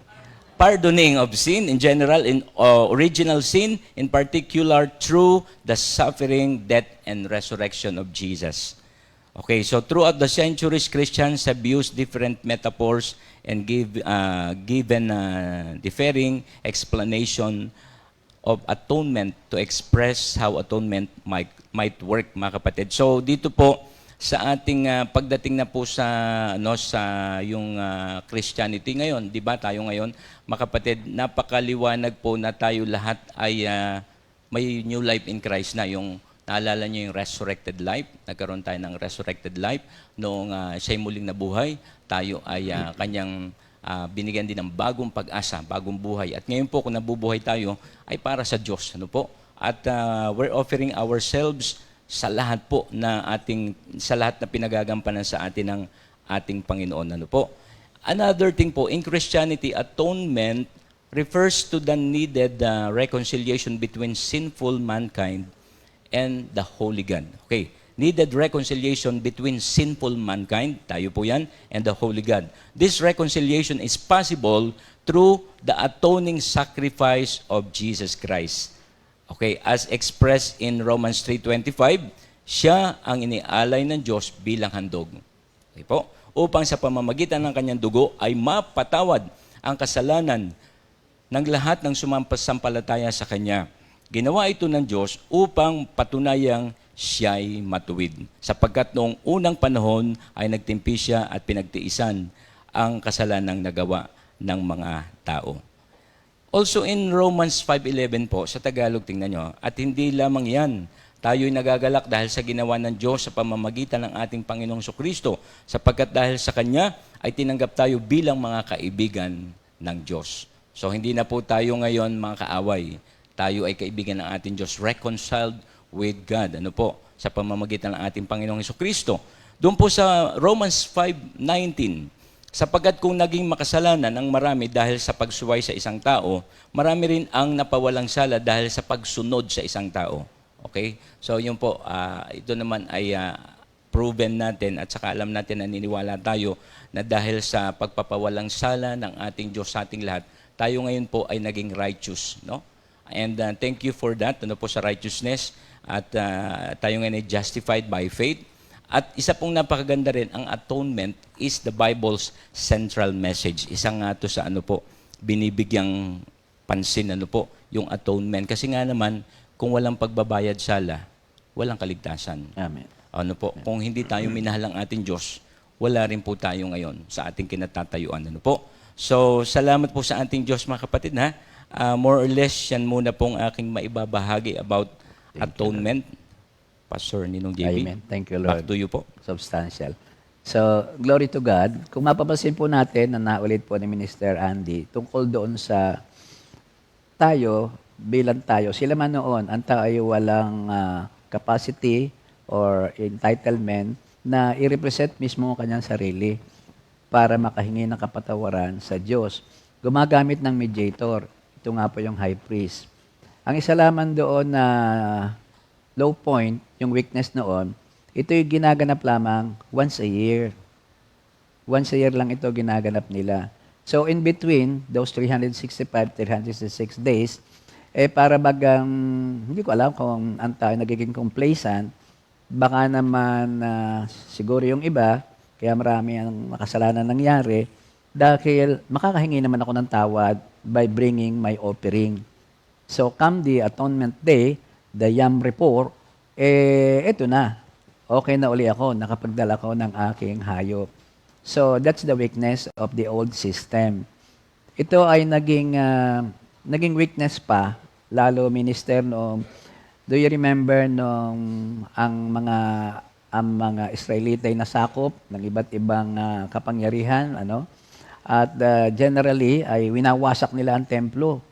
Pardoning of sin in general, in original sin, in particular through the suffering, death, and resurrection of Jesus. Okay, so throughout the centuries, Christians have used different metaphors and given differing explanation of atonement to express how atonement might work, mga kapatid. So dito po sa ating pagdating na po sa yung Christianity ngayon, 'di ba? Tayo ngayon, mga kapatid, napakaliwanag po na tayo lahat ay may new life in Christ na. Yung naalala niyo yung resurrected life, nagkaroon tayo ng resurrected life noong siya'y muling nabuhay. Tayo ay kanyang binigyan din ng bagong pag-asa, bagong buhay. At ngayon po, kung nabubuhay tayo, ay para sa Diyos. Ano po? At we're offering ourselves sa lahat po sa lahat na pinagagampanan sa atin ng ating Panginoon. Ano po? Another thing po, in Christianity, atonement refers to the needed reconciliation between sinful mankind and the Holy God. Okay. Needed reconciliation between sinful mankind, tayo po yan, and the Holy God. This reconciliation is possible through the atoning sacrifice of Jesus Christ. Okay, as expressed in Romans 3:25, siya ang inialay ng Diyos bilang handog. Okay po? Upang sa pamamagitan ng kanyang dugo ay mapatawad ang kasalanan ng lahat ng sumampalataya sa Kanya. Ginawa ito ng Diyos upang patunayang siya'y matuwid. Sapagkat noong unang panahon ay nagtimpi siya at pinagtiisan ang kasalanang nagawa ng mga tao. Also in Romans 5:11 po, sa Tagalog tingnan nyo, at hindi lamang yan, tayo'y nagagalak dahil sa ginawa ng Diyos sa pamamagitan ng ating Panginoong Kristo, sapagkat dahil sa Kanya ay tinanggap tayo bilang mga kaibigan ng Diyos. So hindi na po tayo ngayon mga kaaway. Tayo ay kaibigan ng ating Diyos, reconciled with God. Ano po? Sa pamamagitan ng ating Panginoong Kristo. Doon po sa Romans 5:19, sapagkat kung naging makasalanan ang marami dahil sa pagsuway sa isang tao, marami rin ang napawalang sala dahil sa pagsunod sa isang tao. Okay? So yun po, ito naman ay proven natin at saka alam natin, naniniwala tayo na dahil sa pagpapawalang sala ng ating Diyos sa ating lahat, tayo ngayon po ay naging righteous. No? And thank you for that, ano po sa righteousness. At tayo ngayon ay justified by faith. At isa pong napakaganda rin, ang atonement is the Bible's central message. Isa nga to sa ano po, binibigyang pansin ano po, yung atonement. Kasi nga naman, kung walang pagbabayad sala, walang kaligtasan. Amen. Ano po, kung hindi tayo minahal ang ating Diyos, wala rin po tayo ngayon sa ating kinatatayuan. Ano po? So, salamat po sa ating Diyos mga kapatid ha. More or less, yan muna pong aking maibabahagi about atonement. Pastor Ninong JB. Amen. Thank you, Lord. Back to you po. Substantial. So, glory to God. Kung mapapansin po natin na naulit po ni Minister Andy tungkol doon sa tayo, bilang tayo, sila man noon, ang tao ay walang capacity or entitlement na i-represent mismo ang kanyang sarili para makahingi ng kapatawaran sa Diyos. Gumagamit ng mediator. Ito nga po yung high priest. Ang isa lamang doon na low point, yung weakness noon, ito yung ginaganap lamang once a year. Once a year lang ito ginaganap nila. So in between those 365, 366 days, para bagang, hindi ko alam kung ang tao nagiging complacent, baka naman siguro yung iba, kaya marami ang makasalanan nangyari, dahil makakahingi naman ako ng tawad by bringing my offering. So come the atonement day, the Yom Kippur, eto na. Okay na uli ako, nakapagdala ko ng aking hayop. So that's the weakness of the old system. Ito ay naging weakness pa, lalo minister noong, do you remember noong ang mga Israelite ay nasakop ng iba't ibang kapangyarihan, ano? At generally ay winawasak nila ang templo.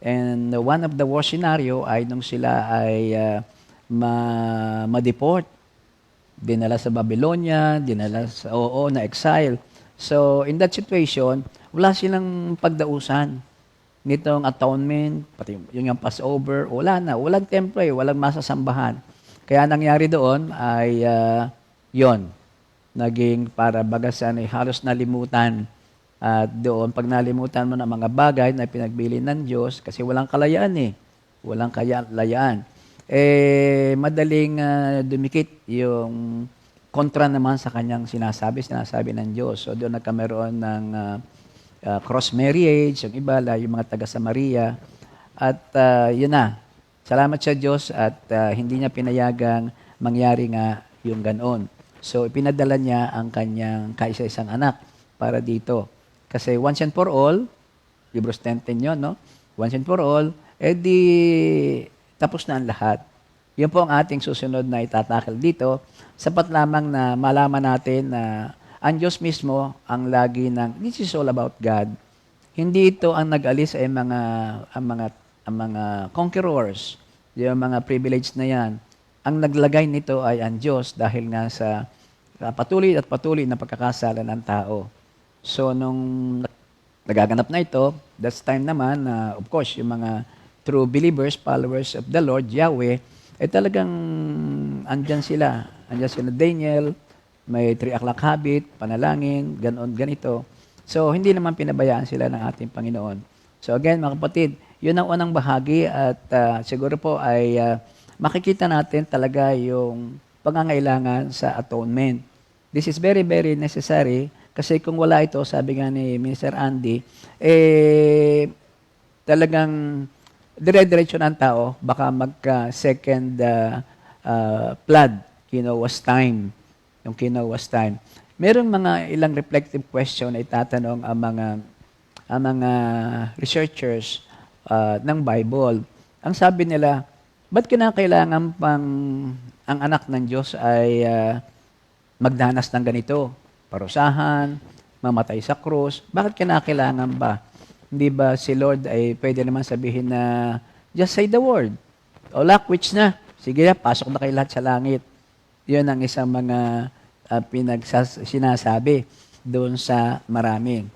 And one of the worst scenario ay nung sila ay ma-deport. Dinala sa Babylonia, dinala sa na exile. So in that situation, wala silang pagdausan nitong atonement, pati yung Passover, wala na. Walang templo, walang masasambahan. Kaya nangyari doon ay yon, naging para bagasan ay halos nalimutan. At doon, pag nalimutan mo ng mga bagay na pinagbili ng Diyos, kasi walang kalayaan walang kalayaan, madaling dumikit yung kontra naman sa kanyang sinasabi ng Diyos. So doon nagkameroon ng cross marriage, yung iba, yung mga taga-Samaria. At yun na, salamat sa Diyos at hindi niya pinayagang mangyari nga yung ganon. So ipinadala niya ang kanyang kaisa-isang anak para dito. Kasi once and for all, Hebrews 10:10 yun, no? Once and for all, tapos na ang lahat. Yun po ang ating susunod na itatakil dito. Sapat lamang na malaman natin na ang Diyos mismo ang lagi this is all about God. Hindi ito ang nag-alis ay mga conquerors, yung mga privileged na yan. Ang naglagay nito ay ang Diyos dahil nga sa patuloy na pagkakasala ng tao. So, nung nagaganap na ito, that's time naman na, of course, yung mga true believers, followers of the Lord, Yahweh, talagang andyan sila. Andyan sila Daniel, may 3 o'clock habit, panalangin, ganito. So, hindi naman pinabayaan sila ng ating Panginoon. So, again, mga kapatid, yun ang unang bahagi at siguro po ay makikita natin talaga yung pangangailangan sa atonement. This is very, very necessary kasi kung wala ito, sabi nga ni Minister Andy, talagang dire-diretso ng tao, baka magka-second flood, Kinoa's time. Yung Kinoa's time. Merong mga ilang reflective question na itatanong ang mga researchers ng Bible. Ang sabi nila, ba't kinakailangan pang ang anak ng Diyos ay magdanas ng ganito? Parusahan, mamatay sa krus. Bakit kinakailangan ba? Hindi ba si Lord ay pwede naman sabihin na just say the word. O which na. Sige na, pasok na kayo lahat sa langit. Yun ang isang mga sinasabi doon sa marami.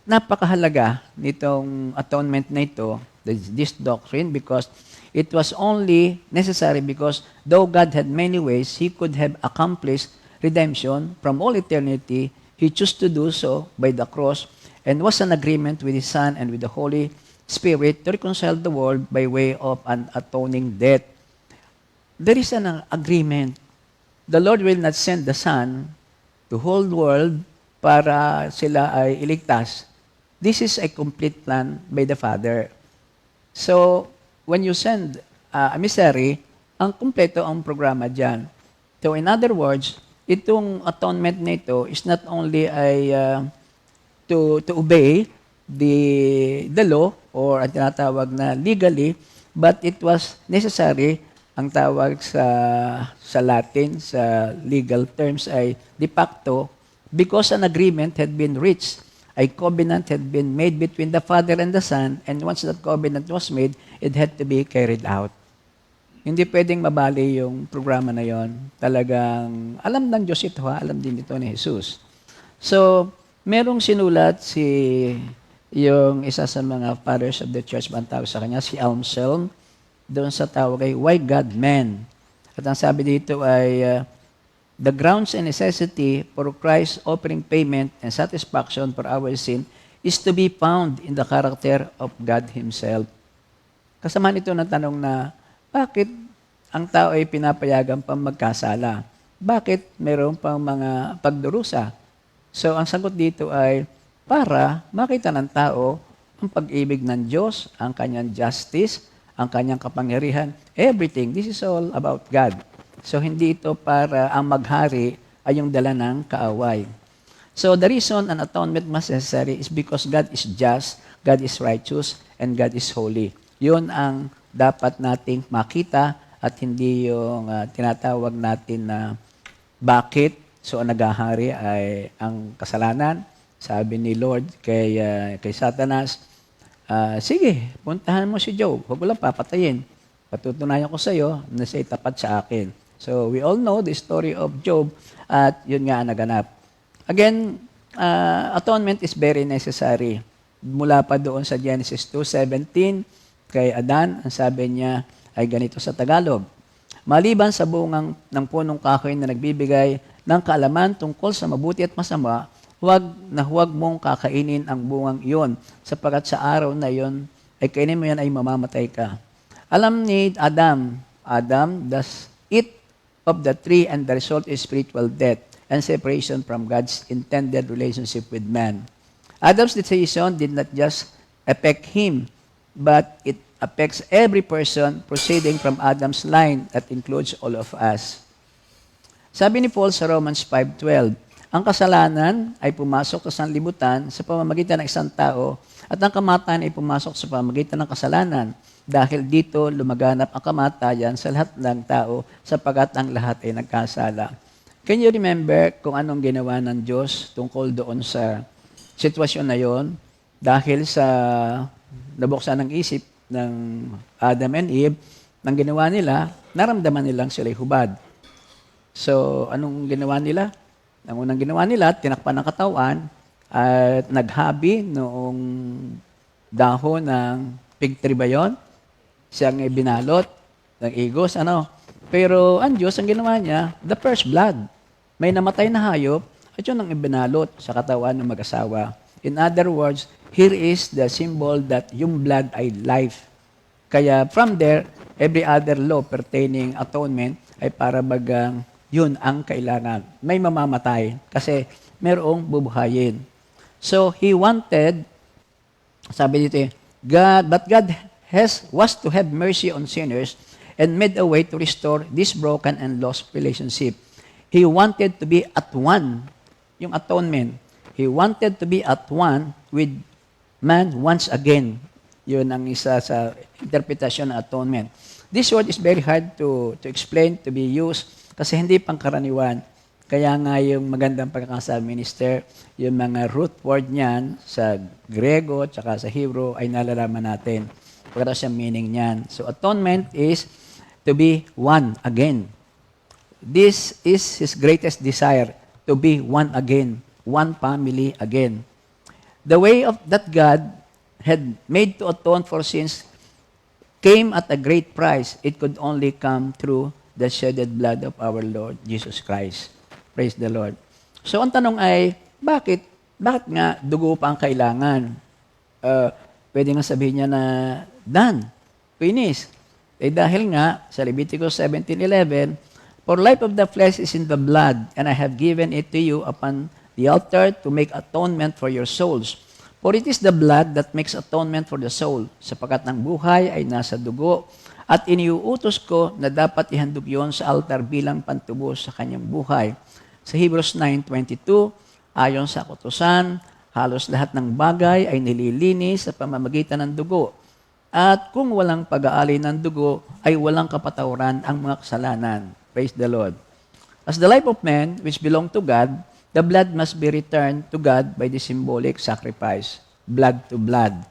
Napakahalaga nitong atonement na ito, this doctrine, because it was only necessary because though God had many ways, He could have accomplished redemption from all eternity. He chose to do so by the cross and was an agreement with His Son and with the Holy Spirit to reconcile the world by way of an atoning death. There is an agreement. The Lord will not send the Son to whole world para sila ay iligtas. This is a complete plan by the Father. So, when you send a emissary, ang kumpleto ang programa dyan. So, in other words, itong atonement na ito is not only to obey the law or ang tinatawag na legally, but it was necessary, ang tawag sa Latin, sa legal terms ay de facto, because an agreement had been reached. A covenant had been made between the Father and the Son, and once that covenant was made, it had to be carried out. Hindi pwedeng mabali yung programa na yon. Talagang alam ng Diyos ito, alam din ito ni Jesus. So, merong sinulat yung isa sa mga fathers of the church, ang tawag sa kanya, si Anselm, doon sa tawag ay, Why God Man? At ang sabi dito ay, the grounds and necessity for Christ's offering payment and satisfaction for our sin is to be found in the character of God Himself. Kasama nito ng tanong na, bakit ang tao ay pinapayagan pang magkasala? Bakit mayroon pang mga pagdurusa? So, ang sagot dito ay, para makita ng tao ang pag-ibig ng Diyos, ang kanyang justice, ang kanyang kapangyarihan, everything. This is all about God. So, hindi ito para ang maghari ay yung dala ng kaaway. So, the reason an atonement must necessary is because God is just, God is righteous, and God is holy. Yun ang dapat nating makita at hindi yung tinatawag natin na bakit so ang naghahari ay ang kasalanan. Sabi ni Lord kay Satanas, sige, puntahan mo si Job. Huwag mo lang papatayin. Patutunayan ko sa iyo na siya'y tapat sa akin. So, we all know the story of Job at yun nga ang naganap. Again, atonement is very necessary. Mula pa doon sa Genesis 2:17, kay Adan, ang sabi niya ay ganito sa Tagalog, maliban sa bungang ng punong kahoy na nagbibigay ng kaalaman tungkol sa mabuti at masama, huwag mong kakainin ang bungang iyon, sapagkat sa araw na iyon, ay kainin mo yan ay mamamatay ka. Alam ni Adam does eat of the tree and the result is spiritual death and separation from God's intended relationship with man. Adam's decision did not just affect him, but it affects every person proceeding from Adam's line that includes all of us. Sabi ni Paul sa Romans 5:12, ang kasalanan ay pumasok sa sanlibutan sa pamamagitan ng isang tao at ang kamatayan ay pumasok sa pamamagitan ng kasalanan. Dahil dito lumaganap ang kamatayan sa lahat ng tao sapagkat ang lahat ay nagkasala. Can you remember kung anong ginawa ng Diyos tungkol doon sa sitwasyon na yon? Dahil sa nabuksan ng isip ng Adam and Eve, nang ginawa nila, naramdaman nilang sila'y hubad. So, anong ginawa nila? Ang unang ginawa nila, tinakpan ng katawan at naghabi noong dahon ng fig tree ba yun? Siyang binalot ng igos, Pero ang Diyos, ang ginawa niya, the first blood. May namatay na hayop, at yun ang ibinalot sa katawan ng mag-asawa. In other words, here is the symbol that yung blood ay life. Kaya from there, every other law pertaining atonement ay para bagang yun ang kailangan. May mamamatay kasi merong bubuhayin. So, He wanted, sabi dito God was to have mercy on sinners and made a way to restore this broken and lost relationship. He wanted to be at one, yung atonement. He wanted to be at one with man once again. Yun ang isa sa interpretasyon ng atonement. This word is very hard to explain, to be used, kasi hindi pangkaraniwan. Kaya nga yung magandang pagkakasabi, Minister, yung mga root word niyan sa Grego at sa Hebrew ay nalalaman natin. Pagkatapos yung meaning niyan. So atonement is to be one again. This is His greatest desire, to be one again, one family again. The way of that God had made to atone for sins came at a great price. It could only come through the shedded blood of our Lord Jesus Christ. Praise the Lord. So ang tanong ay, bakit nga dugo pa ang kailangan? Pwede nga sabihin niya na done, finished. Dahil nga, sa Leviticus 17:11, for life of the flesh is in the blood, and I have given it to you upon the altar to make atonement for your souls. For it is the blood that makes atonement for the soul, sapagkat ang buhay ay nasa dugo, at iniuutos ko na dapat ihandog yon sa altar bilang pantubos sa kanyang buhay. Sa Hebrews 9:22, ayon sa kautusan, halos lahat ng bagay ay nililinis sa pamamagitan ng dugo. At kung walang pag-aali ng dugo, ay walang kapatawaran ang mga kasalanan. Praise the Lord. As the life of man, which belong to God, the blood must be returned to God by the symbolic sacrifice, blood to blood.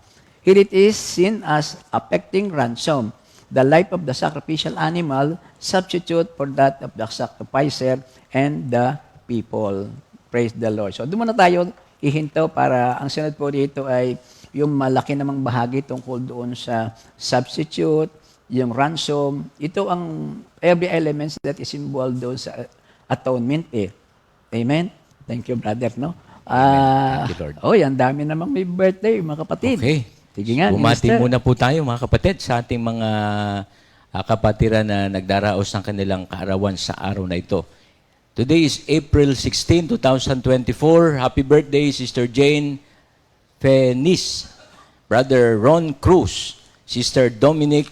Here it is seen as affecting ransom, the life of the sacrificial animal, substitute for that of the sacrificer and the people. Praise the Lord. So doon muna tayo ihinto para ang sunod po dito ay yung malaki namang bahagi tungkol doon sa substitute, yung ransom. Ito ang every elements that is involved doon sa atonement eh. Amen? Thank you, brother, no? Thank you, Lord. Ang dami namang may birthday, mga kapatid. Okay. Sige nga, Bumati Minister. muna po tayo mga kapatid sa ating mga kapatiran na nagdaraos ng kanilang kaarawan sa araw na ito. Today is April 16, 2024. Happy birthday, Sister Jane Fenice, Brother Ron Cruz, Sister Dominic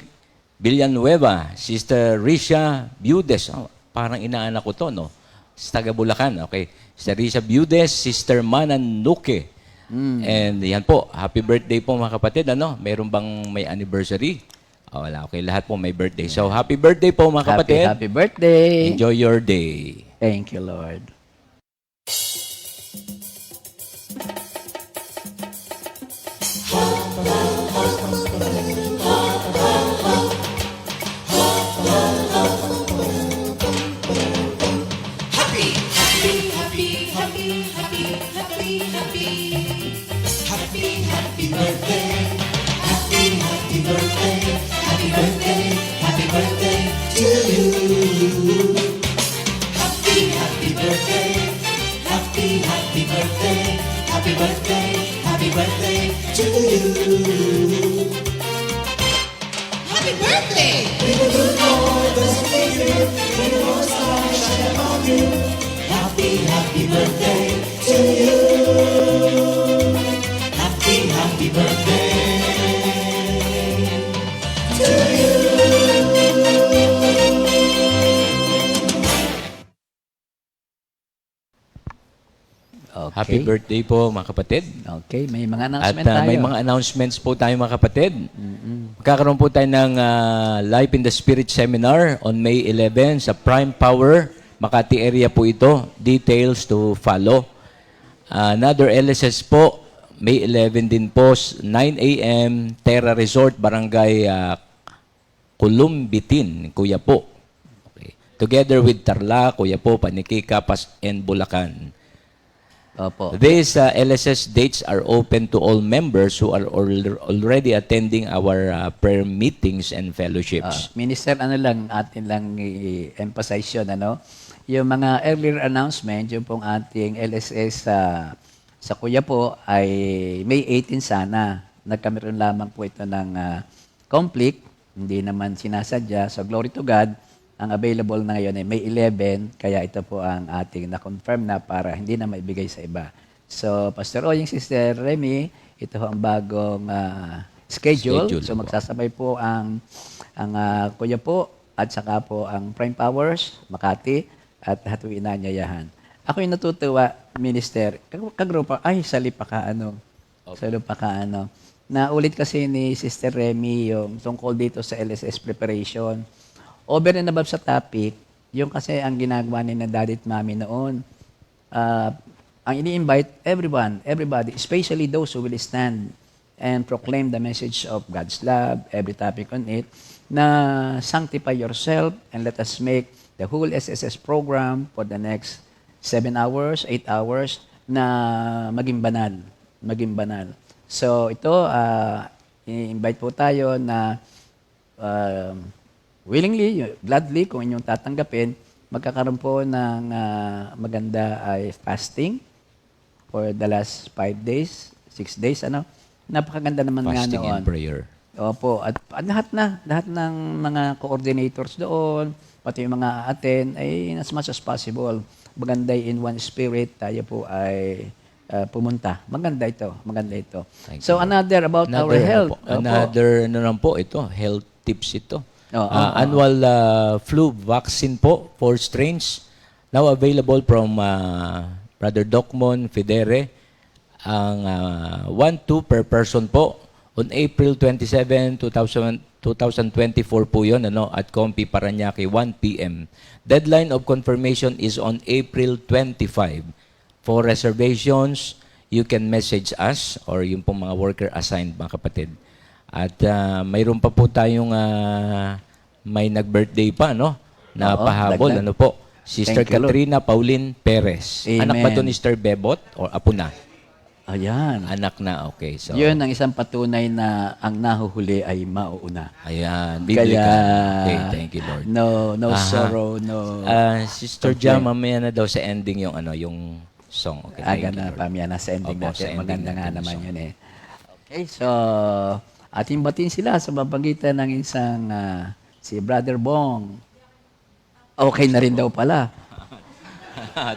Villanueva, Sister Risha Budes. Oh, parang inaanak ko to, no? Sa taga Bulacan, okay. Sister Risha Budes, Sister Manan Nuke. And yan po, happy birthday po mga kapatid. Ano? Meron bang may anniversary? Oh, wala, okay. Lahat po may birthday. So, happy birthday po mga kapatid. Happy birthday. Enjoy your day. Thank you, Lord. Okay. Happy birthday po mga kapatid. Okay, may mga At announcement tayo. may mga announcements po tayo mga kapatid. Magkakaroon po tayo ng Life in the Spirit Seminar on May 11 sa Prime Power, Makati area po ito. Details to follow. Another LSS po, May 11 din po, 9 a.m., Terra Resort, Barangay Kulumbitin, Kuya po. Okay. Together with Tarla, Kuya po, Paniki, Kapas, and Bulacan. Opo. These LSS dates are open to all members who are already attending our prayer meetings and fellowships. Minister, atin lang i-emphasize yun, ano? Yung mga earlier announcement, yung pong ating LSS sa Kuya po ay May 18 sana. Nagkameron lamang po ito ng conflict, hindi naman sinasadya. So glory to God, ang available na ngayon ay May 11, kaya ito po ang ating na-confirm na para hindi na maibigay sa iba. So, Pastor Oying, Sister Remy, ito ang bagong schedule. Schedule So po. magsasabay po ang Kuya po at saka po ang Prime Powers, Makati, at Hatuin na Anyayahan. Ako yung natutuwa, Minister, kagrupa, ay, sa Lipakaano. Sa Lipakaano. Naulit kasi ni Sister Remy yung tungkol dito sa LSS preparation. Over and above sa topic, yung kasi ang ginagawa ni na daddy at mami noon, ang ini-invite everybody, especially those who will stand and proclaim the message of God's love, every topic on it, na sanctify yourself and let us make the whole SSS program for the next 7 hours, 8 hours na maging banal. Maging banal. So ito, i-invite po tayo na willingly, gladly, kung inyong tatanggapin, magkakaroon po ng maganda ay fasting for the last 5 days, 6 days, ano. Napakaganda naman nga Fasting noon. and prayer. Opo, at lahat ng mga coordinators doon, pati yung mga attend, ay as much as possible, maganda in one spirit, tayo po ay pumunta. Maganda ito. Thank So another about our health. Opo. Another, ano lang po, ito, health tips ito. Oo, Annual flu vaccine po, 4 strains, now available from Brother Docmon Fidere. Ang 1-2 per person po on April 27, 2024 po yun, ano, at Compi Paranaque, 1 p.m. Deadline of confirmation is on April 25. For reservations, you can message us or yung pong mga worker assigned, mga kapatid. At mayroon pa po tayong may nag-birthday pa, no? Na Oo, pahabol, dagdag. ano po? Sister Thank you, Lord. Katrina Pauline Perez. Amen. Anak ba to ni Sister Bebot o apo na? Ayan. Anak na, okay. So, Yun ang isang patunay na ang nahuhuli ay mauuna. ayan, biblical. Kaya, Okay, thank you, Lord. no Aha. sorrow, no... Sister Jam, mamaya na daw sa ending yung yung song. Okay, thank Aga you, na, Lord. pamaya na sa ending Opo, natin. sa ending Maganda nga natin yung naman song. yun eh. Okay, so ating batin sila sa mapagitan ng isang si Brother Bong. Okay na rin daw pala.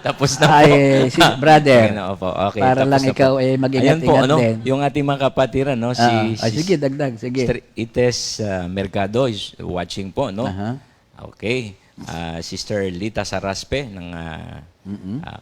Tapos na po. Ay, si brother. Okay na, opo. Okay, Para tapos lang na po. ikaw ay mag-ingat-ingat Ayan po, ano, din. yung ating mga kapatiran, no? Sige, dagdag. Sige. Sister Ites Mercado is watching po, no? Aha. Okay. Sister Lita Saraspe ng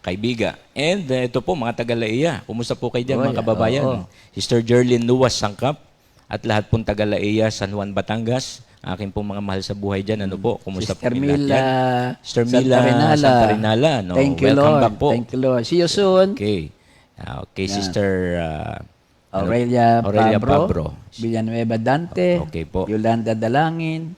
Kaibiga. And ito po, mga taga-Laia. Kumusta po kayo dyan, Oy, mga kababayan? oo. Sister Jerlyn Luwas Sangkap at lahat pong taga-Laia, San Juan, Batangas. Aking pong mga mahal sa buhay dyan. Ano po? Kumusta Sister po lahat Mila, dyan? Sister Mila Santa Rinala. No? Thank you, Welcome Lord. back po. Thank you, Lord. See you soon. Okay. Okay, Sister Aurelia Pabro, Pabro. Villanueva Dante, Okay po. Yolanda Dalangin,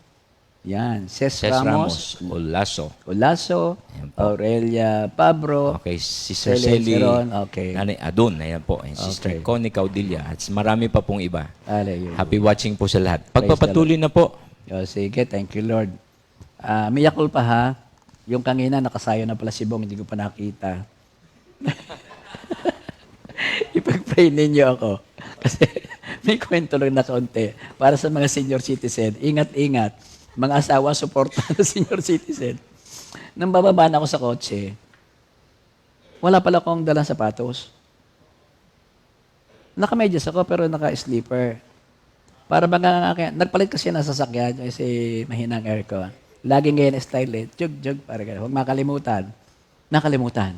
yan, Ces Ces Ramos, Olaso. Olaso, Ayan po. Aurelia Pabro, Okay, Sister Celia Celi. Ceron, okay. Nanay Adun, ayan po. And Sister Okay. Connie Caudilla. At marami pa pong iba. Hallelujah. Happy watching po sa lahat. Praise Pagpapatuloy na po. O, sige, thank you, Lord. Miyakul pa ha, yung kanina nakasayo na pala si Bong, hindi ko pa nakita. Ipag-pray ninyo ako. Kasi may kwento lang na kaunti. Para sa mga senior citizen, ingat-ingat. Mga asawa, suporta na senior citizen. Nang bababa na ako sa kotse, wala pala akong dalang sapatos. Naka-medyas ako pero naka-sleeper. Para baga nagpalit kasi ng sasakyan kasi mahinang aircon. Laging ngayon style jug, para ganun. Huwag makalimutan. Nakalimutan.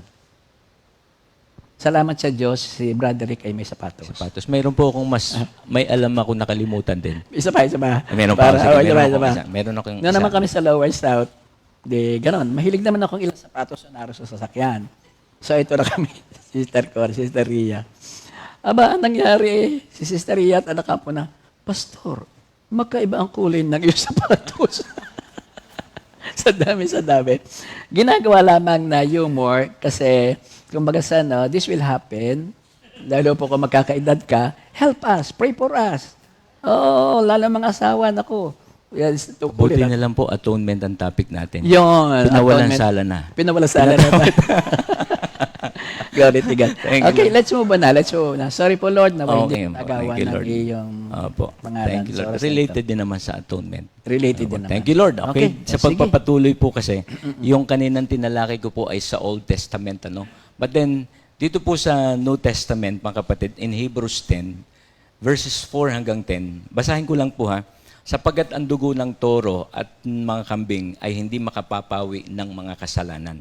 Salamat sa Diyos, si Brother Rick ay may sapatos. Sapatos. Mayroon po akong may alam ako nakalimutan din. Isa pa. Meron pa. Para, Sige, isa pa. meron akong Noon naman kami sa Lower South, di ganon. Mahilig naman akong ilang sapatos na naroon sa sasakyan. So ito na kami, Sister Cor, Sister Ria. Aba, ang nangyari, si Sister Ria at anak po na, Pastor, magkaiba ang kulay ng iyong sapatos. sa dami. Ginagawa lamang na humor kasi, kumbaga sa this will happen, lalo po kung magkakaedad ka, help us, pray for us. Oo, lalo mga asawa, naku. Yes, Buti na lang po, atonement ang topic natin. Yun. Pinawalan atonement. sala na. Pinawalan sala na. Glory to God. Thank you, Okay, Lord. let's move on na. Sorry po, Lord, na Okay, hindi nagawa thank you, ng Lord. iyong Opo. pangalan. Thank you, Lord. Sorry sa Related ito. din naman sa atonement. Related din Opo. naman. Thank you, Lord. Okay. Sa Sige. pagpapatuloy po kasi, yung kaninang tinalaki ko po ay sa Old Testament. Ano? But then, dito po sa New Testament, mga kapatid, in Hebrews 10, verses 4 hanggang 10. Basahin ko lang po ha. Sapagat ang dugo ng toro at mga kambing ay hindi makapapawi ng mga kasalanan.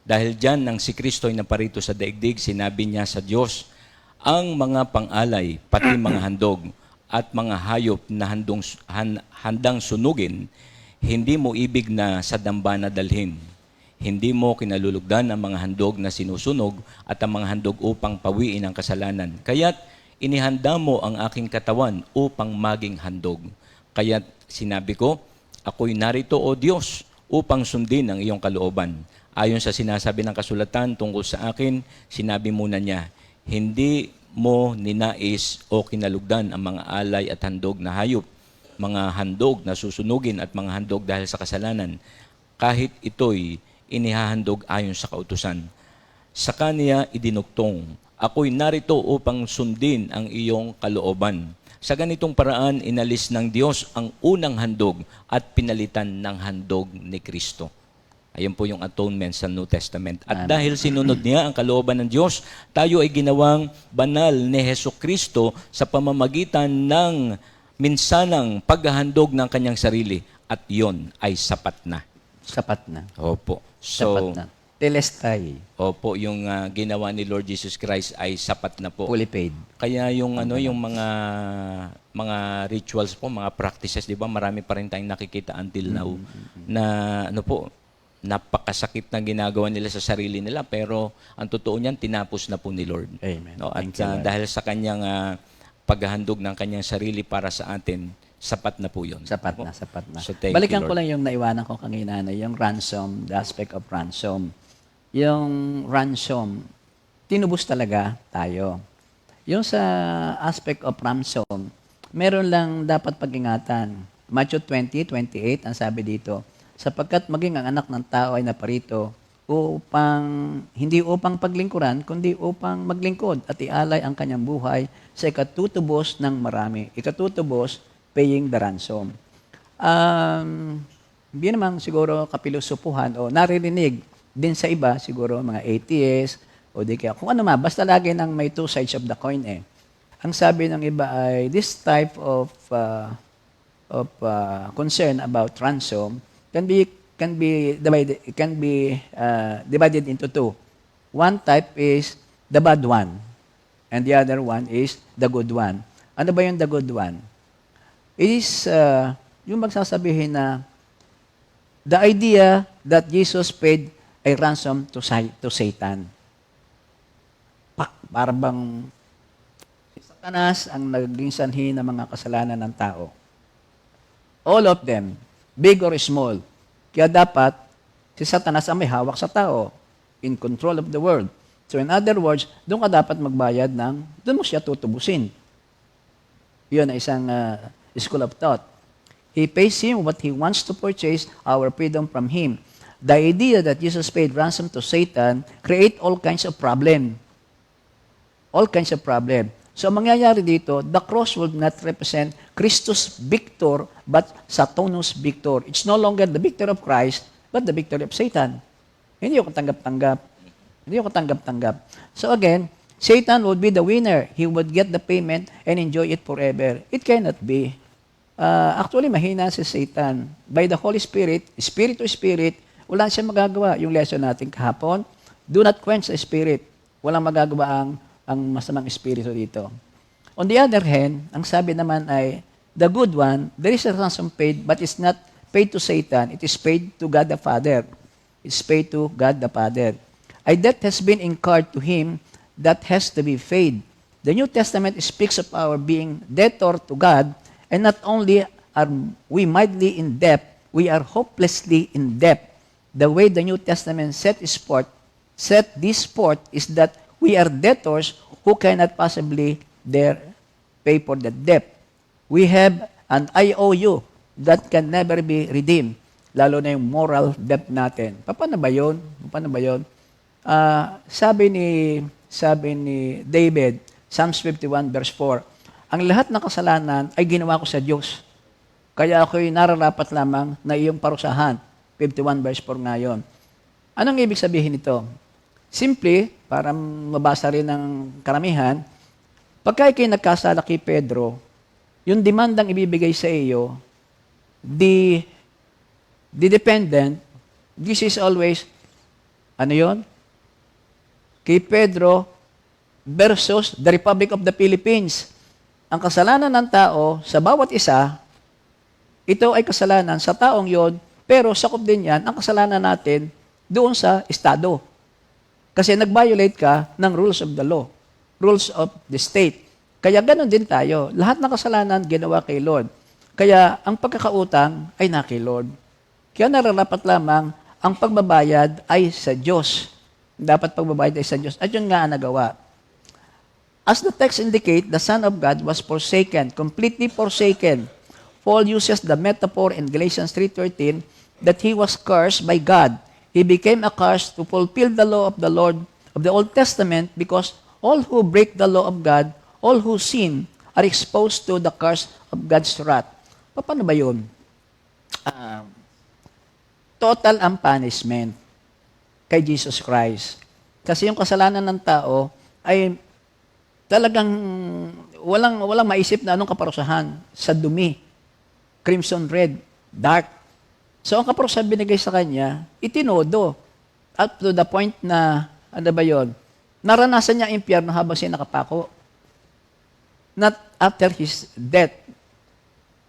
Dahil diyan nang si Kristo ay naparito sa daigdig, sinabi niya sa Diyos, ang mga pangalay, pati mga handog, at mga hayop na handang sunugin, hindi mo ibig na sa dambana dalhin. Hindi mo kinalulugdan ang mga handog na sinusunog at ang mga handog upang pawiin ang kasalanan. Kaya't inihanda mo ang aking katawan upang maging handog. Kaya't sinabi ko, ako'y narito o Diyos upang sundin ang iyong kalooban. Ayon sa sinasabi ng kasulatan tungkol sa akin, sinabi muna niya, hindi mo ninais o kinalugdan ang mga alay at handog na hayop, mga handog na susunugin at mga handog dahil sa kasalanan, kahit ito'y inihahandog ayon sa kautusan. Sa kaniya idinugtong, ako'y narito upang sundin ang iyong kalooban. Sa ganitong paraan, inalis ng Diyos ang unang handog at pinalitan ng handog ni Kristo. Ayun po yung atonement sa New Testament. At dahil sinunod niya ang kalooban ng Diyos, tayo ay ginawang banal ni Hesukristo sa pamamagitan ng minsanang paghahandog ng kanyang sarili. At yon ay sapat na. Sapat na. Opo. Sapat na. Telestay. Opo, yung ginawa ni Lord Jesus Christ ay sapat na po. Fully paid. Kaya yung yung mga rituals po, mga practices, 'di ba? Marami pa rin tayong nakikita until now na napakasakit na ginagawa nila sa sarili nila, pero ang totoo niyan tinapos na po ni Lord. Amen. No? At Thank you, Lord. dahil sa kanyang paghahandog ng kanyang sarili para sa atin, sapat na po 'yon. Sapat na, sapat na. So, thank Balikan you, ko Lord. lang yung naiwanan ko kanina, yung ransom, the aspect of ransom. Yung ransom, tinubos talaga tayo. Yung sa aspect of ransom, meron lang dapat pag-ingatan. Matthew 20:28, ang sabi dito, sapagkat maging ang anak ng tao ay naparito hindi upang paglingkuran, kundi upang maglingkod at ialay ang kanyang buhay sa ikatutubos ng marami. Ikatutubos, paying the ransom. Hindi naman siguro kapilosopuhan o naririnig din sa iba, siguro mga atheists o di kaya kung ano basta lagi nang may two sides of the coin eh. Ang sabi ng iba ay this type of concern about ransom can be divided into two. One type is the bad one and the other one is the good one. Ano ba yung the good one? It is yung magsasabihin na the idea that Jesus paid a ransom to Satan. Para bang Satanas ang naging sanhi ng mga kasalanan ng tao. All of them, big or small. Kaya dapat, si Satanas ang may hawak sa tao, in control of the world. So in other words, doon ka dapat magbayad doon mo siya tutubusin. Yun ay isang school of thought. He pays him what he wants to purchase our freedom from him. The idea that Jesus paid ransom to Satan create all kinds of problem. All kinds of problem. So, mangyayari dito, the cross will not represent Christus victor, but Satanus victor. It's no longer the victory of Christ, but the victory of Satan. Hindi ko tanggap-tanggap. Hindi ko tanggap-tanggap. So again, Satan would be the winner. He would get the payment and enjoy it forever. It cannot be. Actually, mahina si Satan. By the Holy Spirit, Spirit to Spirit, wala siya magagawa. Yung lesson natin kahapon, do not quench the Spirit. Walang magagawa ang masamang espiritu dito. On the other hand, ang sabi naman ay, the good one, there is a ransom paid, but it's not paid to Satan. It is paid to God the Father. It's paid to God the Father. A debt has been incurred to Him that has to be paid. The New Testament speaks of our being debtor to God, and not only are we mildly in debt, we are hopelessly in debt. The way the New Testament set this forth is that we are debtors who cannot possibly pay for the debt. We have an IOU that can never be redeemed, lalo na yung moral debt natin. Paano ba yun? Sabi ni David, Psalms 51 verse 4, ang lahat ng kasalanan ay ginawa ko sa Diyos. Kaya ako'y nararapat lamang na iyong parusahan. 51 verse 4 ngayon. Anong ibig sabihin nito? Simply, para mabasa rin ng karamihan, Pagka ikay nagkasala kay Pedro, yung demandang ibibigay sa iyo, the dependent, this is always, ano yon? Kay Pedro versus the Republic of the Philippines. Ang kasalanan ng tao sa bawat isa, ito ay kasalanan sa taong yon, pero sakop din yan ang kasalanan natin doon sa estado. Kasi nag-violate ka ng rules of the law, rules of the state. Kaya ganoon din tayo. Lahat ng kasalanan ginawa kay Lord. Kaya ang pagkakautang ay na kay Lord. Kaya nararapat lamang ang pagbabayad ay sa Diyos. Dapat pagbabayad ay sa Diyos. At yun nga ang nagawa. As the text indicate, the Son of God was forsaken, completely forsaken. Paul uses the metaphor in Galatians 3:13 that he was cursed by God. He became a curse to fulfill the law of the Lord of the Old Testament because all who break the law of God, all who sin, are exposed to the curse of God's wrath. Paano ba yun? Total ang punishment kay Jesus Christ. Kasi yung kasalanan ng tao ay talagang walang maisip na anong kaparusahan sa dumi. Crimson red, dark. So ang kaparusahan binigay sa kanya, itinodo. Up to the point na, ano ba yun? Naranasan niya ang impyerno habang siya nakapako. Not after his death.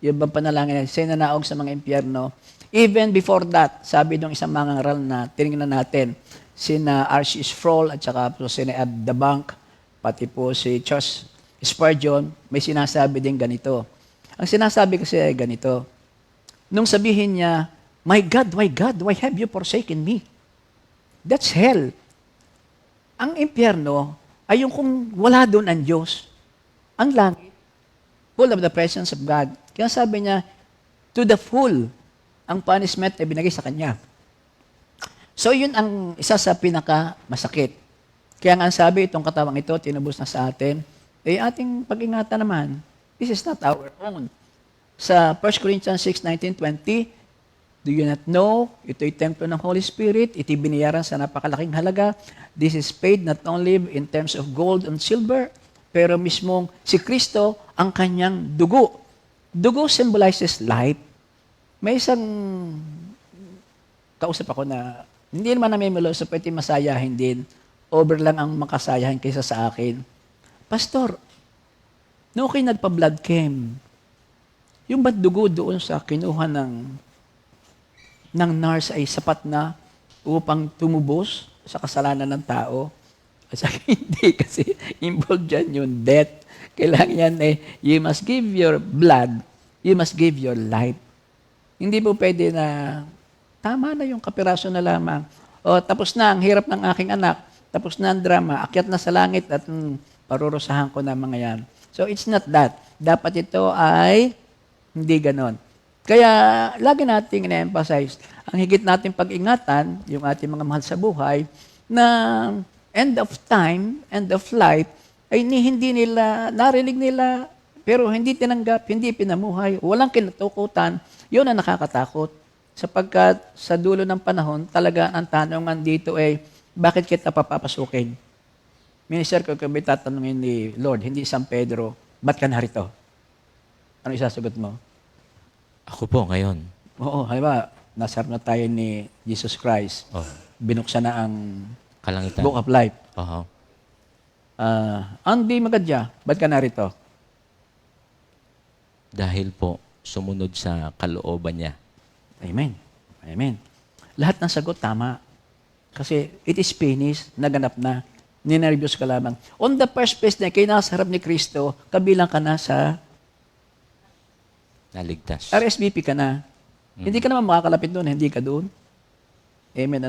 Yung bang panalangin niya, siya nanaog sa mga impyerno. Even before that, sabi ng isang mangangaral na tinignan natin, sina R.C. Sproul at saka po sina Ed DeBank, pati po si Charles Spurgeon, may sinasabi din ganito. Ang sinasabi kasi ay ganito, nung sabihin niya, my God, why have you forsaken me? That's hell. Ang impyerno ay yung kung wala doon ang Diyos. Ang langit, full of the presence of God. Kaya sabi niya, to the full, ang punishment ay binigay sa kanya. So yun ang isa sa pinaka-masakit. Kaya nga sabi, itong katawang ito, tinubos na sa atin, eh ating pag-ingatan naman, this is not our own. Sa 1 Corinthians 6:19-20, do you not know, ito'y templo ng Holy Spirit, ito'y binayaran sa napakalaking halaga. This is paid not only in terms of gold and silver, pero mismong si Kristo ang kanyang dugo. Dugo symbolizes life. May isang kausap ako na hindi naman namimilo sa pwede masayahin din. Over lang ang makasayahin kaysa sa akin. Pastor, no kayo nagpa-blood chem, yung ba't dugo doon sa kinuha ng nurse ay sapat na upang tumubos sa kasalanan ng tao? At sa akin, hindi kasi involved dyan yung death. Kailangan yan you must give your blood, you must give your life. Hindi po pwede na tama na yung kapiraso na lamang. O tapos na, ang hirap ng aking anak, tapos na ang drama, akyat na sa langit at parurusahan ko na mga yan. So it's not that. Dapat ito ay hindi ganon. Kaya lagi nating ina-emphasize, ang higit nating pag-ingatan, yung ating mga mahal sa buhay, na end of time, end of life, ay hindi nila, narinig nila, pero hindi tinanggap, hindi pinamuhay, walang kinatukutan, yun ang nakakatakot. Sapagkat sa dulo ng panahon, talaga ang tanongan dito ay, bakit kita papapasukin? Minister, kung kami tatanungin ni Lord, hindi San Pedro, ba't ka narito? Ano isasagot mo? Ako po ngayon. Oo, halimbawa, nasarap na tayo ni Jesus Christ. Oh, Binuksan na ang kalangitan. Book of Life. Oho. Andy Magadya, ba't ka narito? Dahil po, sumunod sa kalooban niya. Amen. Amen. Lahat ng sagot tama. Kasi it is finished, naganap na. Ninervyos ka lamang. On the first place na kayo nasa harap ni Kristo, kabilang ka na sa Naligtas. RSVP ka na. Hindi ka naman makakalapit doon, hindi ka doon. Amen,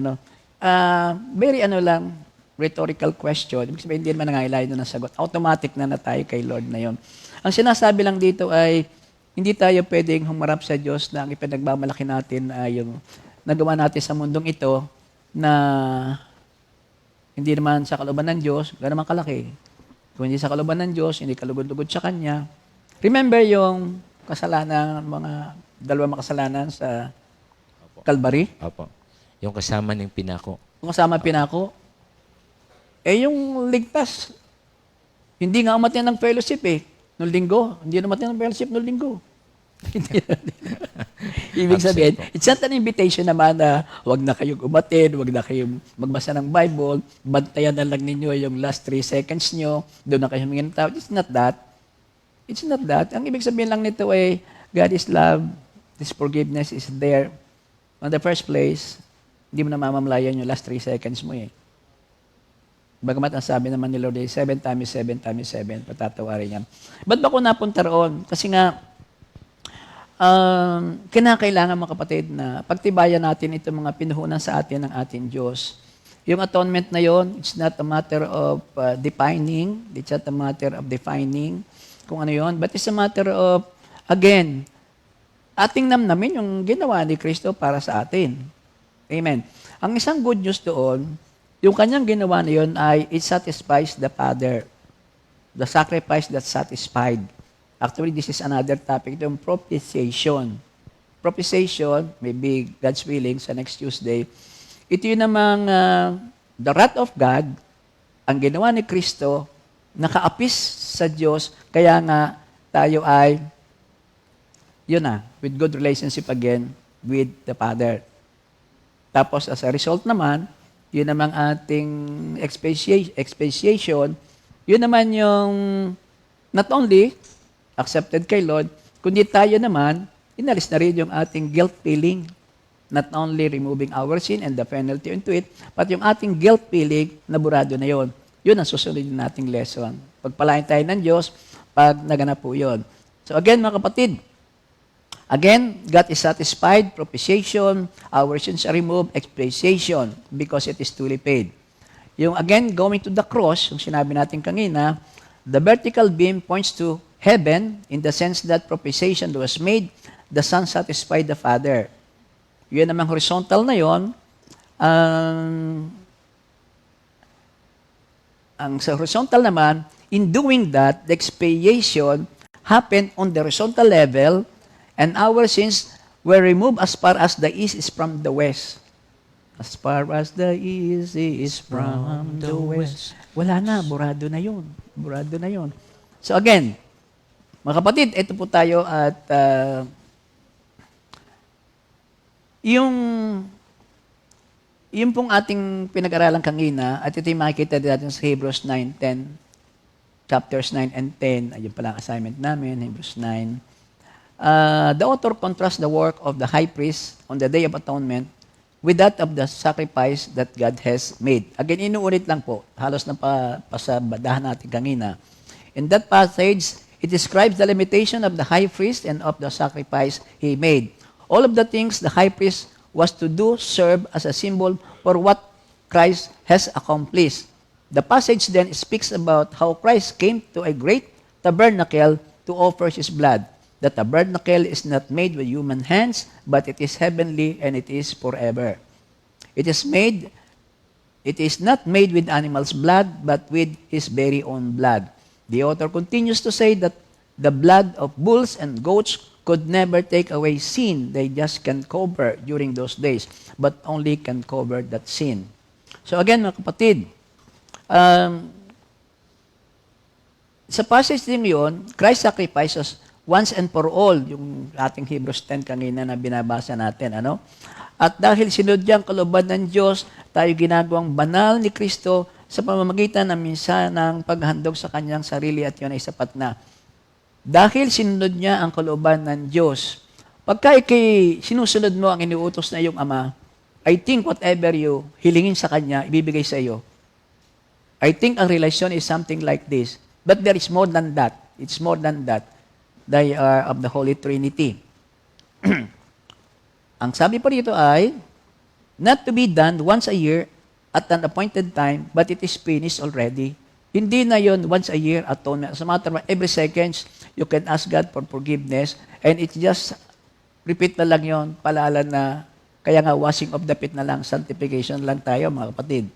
very lang, rhetorical question. Ibig sabihin, hindi naman nangailangan doon ng sagot. Automatic na tayo kay Lord na yon. Ang sinasabi lang dito ay, hindi tayo pwedeng humarap sa Diyos na ang ipinagmamalaki natin ay yung nagawa natin sa mundong ito na hindi naman sa kalooban ng Diyos, gano'n naman kalaki. Kung hindi sa kalooban ng Diyos, hindi kalugod-lugod sa Kanya. Remember yung kasalanan, mga dalawang makasalanan sa Calvary? Opo. Yung kasama ng pinako. Kung kasama pinako, yung ligtas, Hindi nga umatin ng fellowship nung linggo. Hindi na umatin ng fellowship nung linggo. Ibig sabihin, it's not an invitation naman na wag na kayong umatin, wag na kayong magbasa ng Bible, bantayan na lang ninyo yung last 3 seconds nyo, doon na kayo humingi ng tawad. It's not that. It's not that. Ang ibig sabihin lang nito ay, God is love, this forgiveness is there. On the first place, hindi mo na mamamalayan yung last 3 seconds mo Bagamat ang sabi naman ni Lord ay 7 times 7 times 7, patatawarin yan. Ba't ba ako napunta roon? Kasi nga, kinakailangan mga kapatid na pagtibayan natin itong mga pinuhunan sa atin ng ating Diyos. Yung atonement na yon, it's not a matter of defining, it's not a matter of defining kung ano yon, but it's a matter of, again, ating namnamin yung ginawa ni Kristo para sa atin. Amen. Ang isang good news doon, yung kanyang ginawa na yun ay it satisfies the Father. The sacrifice that satisfied. Actually, this is another topic, yung propitiation. Propitiation, maybe God's willing, sa next Tuesday, ito yun namang the wrath of God, ang ginawa ni Kristo, nakaapis sa Diyos, kaya nga tayo ay, with good relationship again with the Father. Tapos, as a result naman, yun namang ating expiation, yun naman yung not only accepted kay Lord, kundi tayo naman, inalis na rin yung ating guilt feeling. Not only removing our sin and the penalty into it, but yung ating guilt feeling, naburado na yun. Yun ang susunod nating lesson. Pagpalain tayo ng Diyos, pag naganap po yun. So again, mga kapatid, again, God is satisfied, propitiation, our sins are removed, expiation, because it is truly paid. Yung again, going to the cross, yung sinabi natin kanina, the vertical beam points to heaven in the sense that propitiation was made, the Son satisfied the Father. Yun namang horizontal na yun, ang sa horizontal naman, in doing that, the expiation happened on the horizontal level, and our sins were removed as far as the east is from the west. As far as the east is from the west. Wala na, burado na yun. Burado na yun. So again, mga kapatid, ito po tayo at yung pong ating pinag-aralan kanina, at ito yung makikita natin sa Hebrews 9:10, chapters 9 and 10, ayun pala ang assignment namin, Hebrews 9. The author contrasts the work of the high priest on the Day of Atonement with that of the sacrifice that God has made. Again, inuulit lang po, halos na pasabadahan natin kanina. In that passage, it describes the limitation of the high priest and of the sacrifice he made. All of the things the high priest was to do serve as a symbol for what Christ has accomplished. The passage then speaks about how Christ came to a great tabernacle to offer his blood. The tabernacle is not made with human hands, but it is heavenly and it is forever. It is not made with animal's blood, but with his very own blood. The author continues to say that the blood of bulls and goats could never take away sin. They just can cover during those days, but only can cover that sin. So again, mga kapatid, sa passage din yun, Christ sacrifices once and for all, yung ating Hebrews 10 kanina na binabasa natin, ano? At dahil sinunod niyang kalooban ng Diyos, tayo ginagawang banal ni Kristo sa pamamagitan ng minsan ng paghandog sa kanyang sarili at yun ay sapat na. Dahil sinunod niya ang kalooban ng Diyos. Pagka sinusunod mo ang iniutos na iyong Ama, I think whatever you hilingin sa Kanya, ibibigay sa iyo. I think ang relasyon is something like this. But there is more than that. It's more than that. They are of the Holy Trinity. Ang sabi pa rito ay, not to be done once a year at an appointed time, but it is finished already. Hindi na yon once a year atonement. As a matter of every seconds, you can ask God for forgiveness, and it's just, repeat na lang yon, paalala na, kaya nga washing of the feet na lang, sanctification lang tayo, mga kapatid.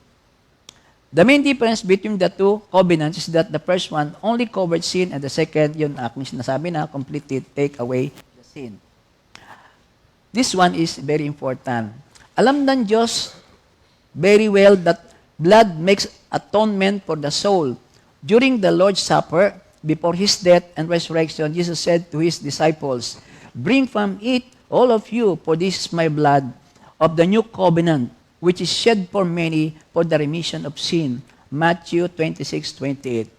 The main difference between the two covenants is that the first one only covered sin, and the second, yun aking sinasabi na, completely take away the sin. This one is very important. Alam ng Diyos very well that blood makes atonement for the soul. During the Lord's Supper, before his death and resurrection, Jesus said to his disciples, "Bring from it, all of you, for this is my blood of the new covenant, which is shed for many for the remission of sin." Matthew 26:28.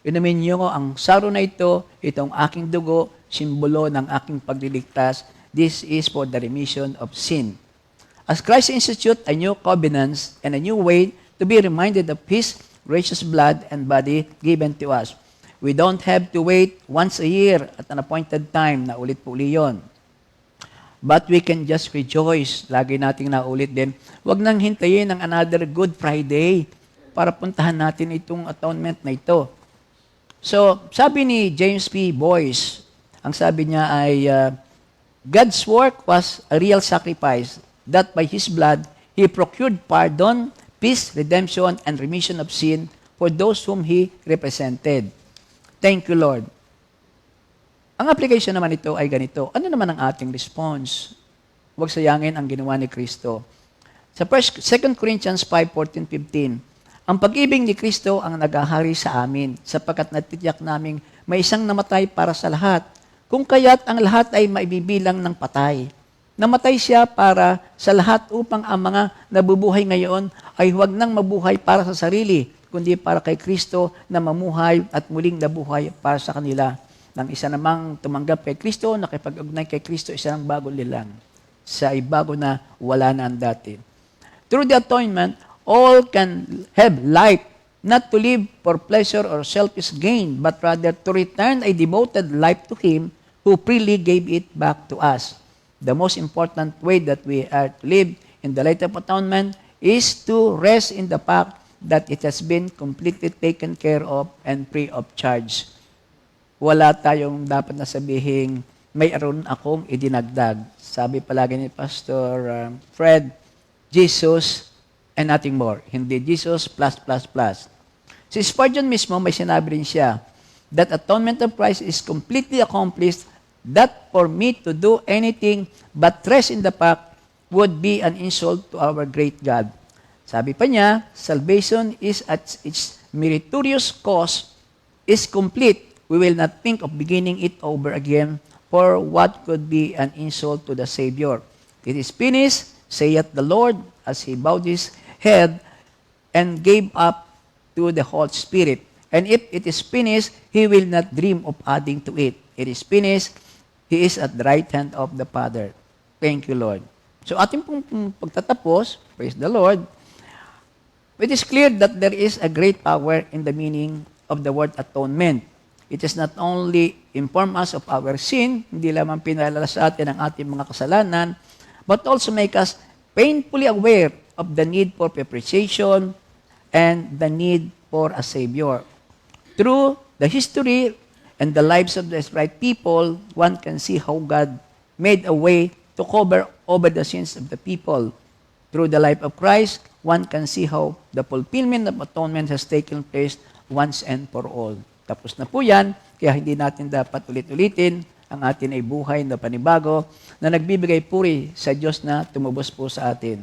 Inumin niyo ang saro na ito, itong aking dugo, simbolo ng aking pagliligtas. This is for the remission of sin. As Christ instituted a new covenant and a new way to be reminded of His gracious blood and body given to us, we don't have to wait once a year at an appointed time na ulit po uli yun. But we can just rejoice. Lagi nating naulit din. Huwag nang hintayin ng another Good Friday para puntahan natin itong atonement na ito. So, sabi ni James P. Boyce, ang sabi niya ay, God's work was a real sacrifice that by His blood, He procured pardon, peace, redemption, and remission of sin for those whom He represented. Thank you, Lord. Ang application naman ito ay ganito. Ano naman ang ating response? Huwag sayangin ang ginawa ni Kristo. Sa 2 Corinthians 5:14-15, ang pag-ibig ni Kristo ang naghahari sa amin, sapagkat natitiyak naming may isang namatay para sa lahat, kung kaya't ang lahat ay maibibilang ng patay. Namatay siya para sa lahat upang ang mga nabubuhay ngayon ay huwag nang mabuhay para sa sarili, kundi para kay Kristo na mamuhay at muling nabuhay para sa kanila. Nang isa namang tumanggap kay Kristo, nakipag-ugnay kay Kristo, isa ng bagong lilang. Sa bago na wala na ang dati. Through the atonement, all can have life, not to live for pleasure or selfish gain, but rather to return a devoted life to Him who freely gave it back to us. The most important way that we are to live in the light of atonement is to rest in the fact that it has been completely taken care of and free of charge. Wala tayong dapat na sabihin, mayroon akong idinagdag. Sabi palagi ni Pastor Fred, Jesus and nothing more. Hindi Jesus plus. Si Spurgeon mismo, may sinabi rin siya, that atonement of Christ is completely accomplished, that for me to do anything but rest in the fact would be an insult to our great God. Sabi pa niya, salvation is at its meritorious cause is complete. We will not think of beginning it over again, for what could be an insult to the Savior. It is finished, saith the Lord, as He bowed His head and gave up to the Holy Spirit. And if it is finished, He will not dream of adding to it. It is finished. He is at the right hand of the Father. Thank you, Lord. So ating pong pagtatapos, praise the Lord, it is clear that there is a great power in the meaning of the word atonement. It is not only inform us of our sin, hindi lamang pinalala sa atin ang ating mga kasalanan, but also make us painfully aware of the need for propitiation and the need for a Savior. Through the history and the lives of the right people, one can see how God made a way to cover over the sins of the people. Through the life of Christ, one can see how the fulfillment of atonement has taken place once and for all. Tapos na po yan, kaya hindi natin dapat ulit-ulitin. Ang atin ay buhay na panibago na nagbibigay puri sa Diyos na tumubos po sa atin.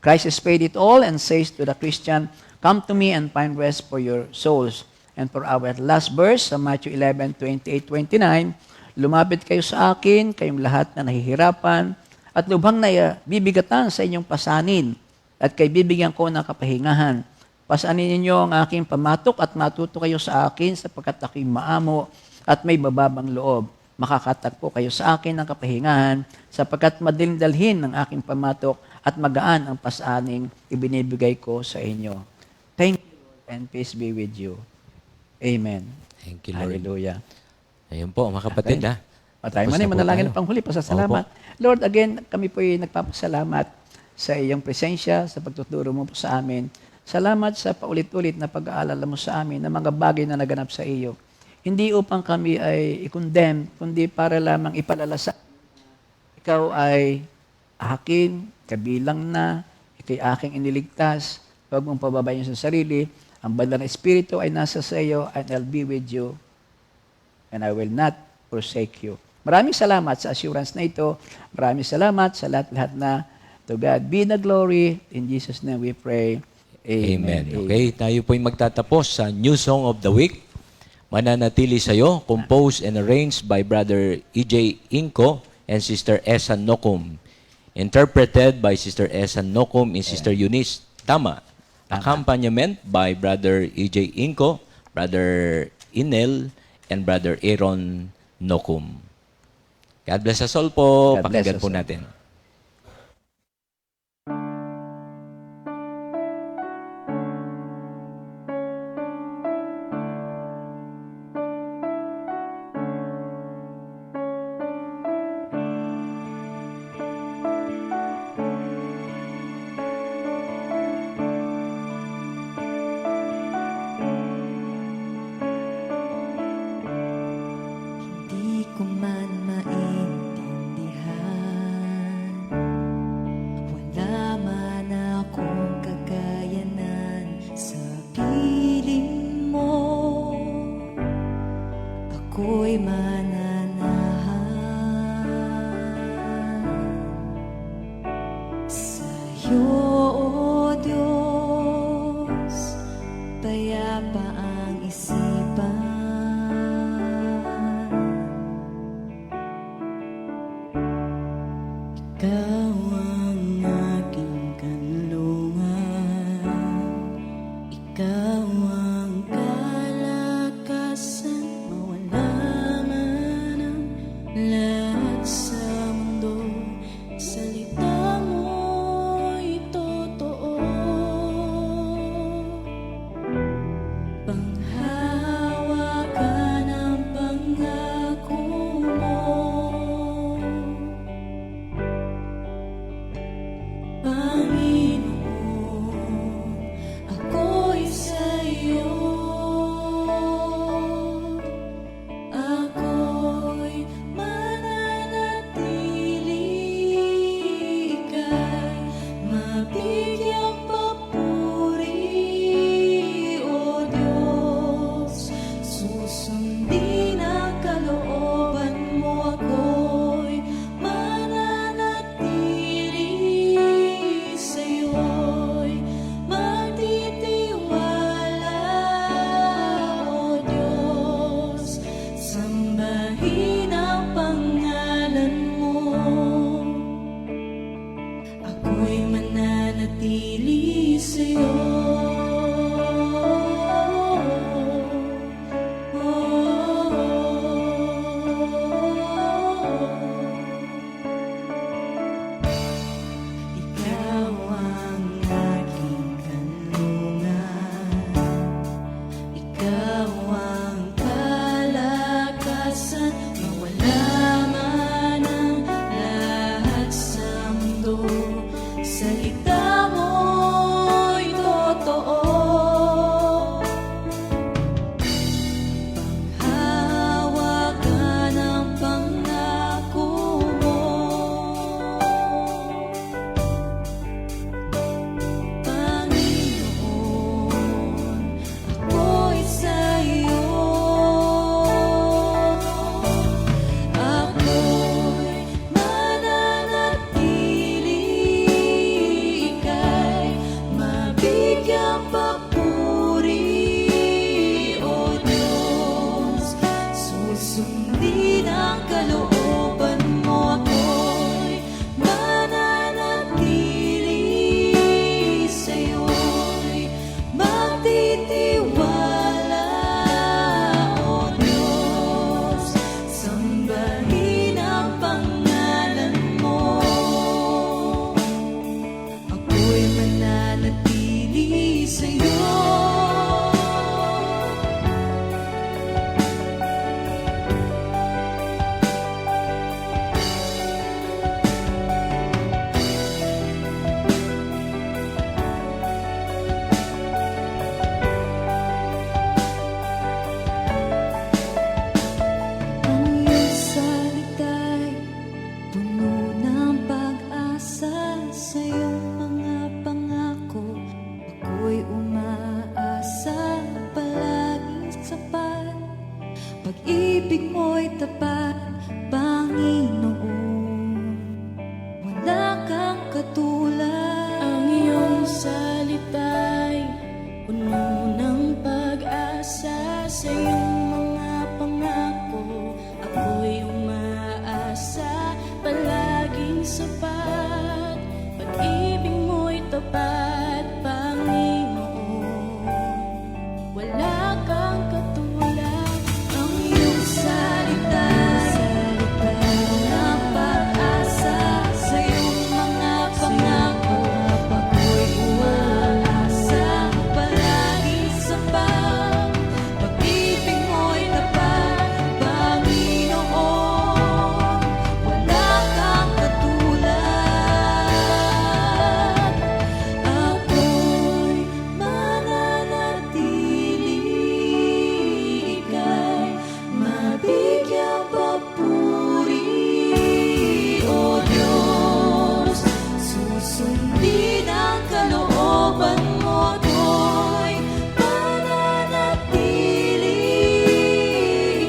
Christ has paid it all and says to the Christian, "Come to me and find rest for your souls." And for our last verse, sa Matthew 11:28-29, lumapit kayo sa akin, kayong lahat na nahihirapan, at lubhang na bibigatan sa inyong pasanin, at kay bibigyan ko ng kapahingahan. Pasanin ninyo ang aking pamatok at matuto kayo sa akin sapagkat ako'y maamo at may bababang loob. Makakatagpo kayo sa akin ng kapahingahan sapagkat madaling dalhin ng aking pamatok at magaan ang pasaning ibinibigay ko sa inyo. Thank you, Lord, and peace be with you. Amen. Thank you, Lord. Hallelujah. Ayun po, mga kapatid. Okay. Patay Tapos man na ay po manalangin tayo. ng panghuli, pasasalamat. Lord, again, kami po ay nagpapasalamat sa iyong presensya, sa pagtuturo mo po sa amin. Salamat sa paulit-ulit na pag-aalala mo sa amin ng mga bagay na naganap sa iyo. Hindi upang kami ay i-condemn, kundi para lamang ipalala sa ikaw ay akin, kabilang na, ikay aking iniligtas, huwag mong pababayin sa sarili, ang banal na Espiritu ay nasa sa iyo, and I'll be with you, and I will not forsake you. Maraming salamat sa assurance na ito. Maraming salamat sa lahat-lahat na to God be the glory. In Jesus' name we pray. Amen. Okay, tayo po'y magtatapos sa New Song of the Week. Mananatili sa'yo, composed and arranged by Brother E.J. Inco and Sister Esa Nocum. Interpreted by Sister Esa Nocum and Sister Eunice Tama. Accompaniment by Brother E.J. Inco, Brother Inel, and Brother Aaron Nocum. God bless us all po. God bless Pakinggan us po all. natin. Hindi ko man maintindihan, wala man akong kakayanan sa piling mo. Ako'y mananahan sa'yo, O Diyos, payapa ang isipan. Ikaw ang aking kanlungan, ikaw ang kalakasan, mawala man ang lahat sa mundo. Salita mo'y totoo, panghawakan ang pangako mo. Panginoon, ako'y sa'yo. Ako'y mananatili, ika'y mabigyang papuri, O Diyos. Susundin ang kalooban mo, ako'y mananatili sa'yo'y magtitiwala, O Diyos. Sambahin ang pangalan mo, ako'y mananatili sa'yo. Ikaw ang aking kanlungan, ikaw ang kalakasan, mawala man ang lahat sa mundo. Salita mo'y totoo, panghawakan ang pangako mo. Panginoon, ako'y sa'yo. Ako'y mananatili, ika'y mabigyang papuri, O Diyos. Susundin ang kalooban mo, ako'y mananatili sa'yo'y magtitiwala, O Diyos. Sambahin ang pangalan mo, ako'y mananatili sa'yo. Ang iyong salita'y puno ng pag-asa, sa iyong mga pangako ako'y umaasa, palaging sapat. Pag-ibig mo'y tapat, Panginoon, wala kang katulad. Ang iyong salita'y sa iyong mga pangako, ako'y umaasa, palaging sapat. Pag-ibig mo'y tapat, Panginoon. Wala kang katulad, ang iyong salita. Napag-asa sa iyong mga pangako, ako'y umaasa, palaging sapat. Pag-ibig mo'y tapat, Panginoon. Wala kang katulad. Ako'y mananatili, ika'y mabigyang papuri, O Diyos. Susundin ang kalooban mo, ako'y mananatili,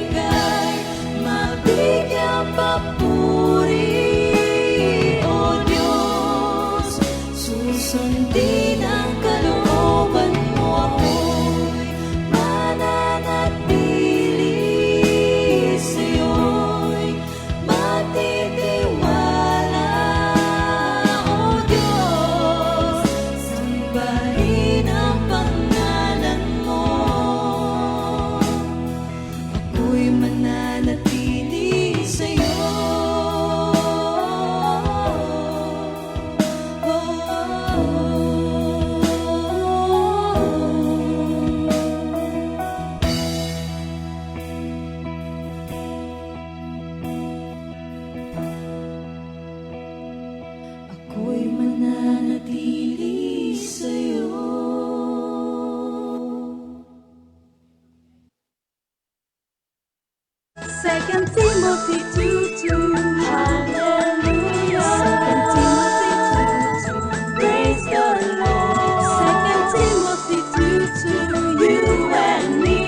ika'y mabigyang papuri, O Diyos. Susundin ang kalooban mo, ako'y mananatili, sa'yo'y matitiwala, O Diyos. Sambahin ang pangalan mo, ako'y mananatili sa'yo. Ako'y mananatili sa'yo. Second Timothy 2:2. Hallelujah. Second Timothy 2:2. Praise the Lord. Second Timothy 2:2. You and me,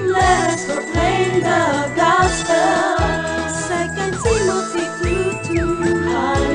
let us proclaim the gospel. Second Timothy 2:2. Hallelujah.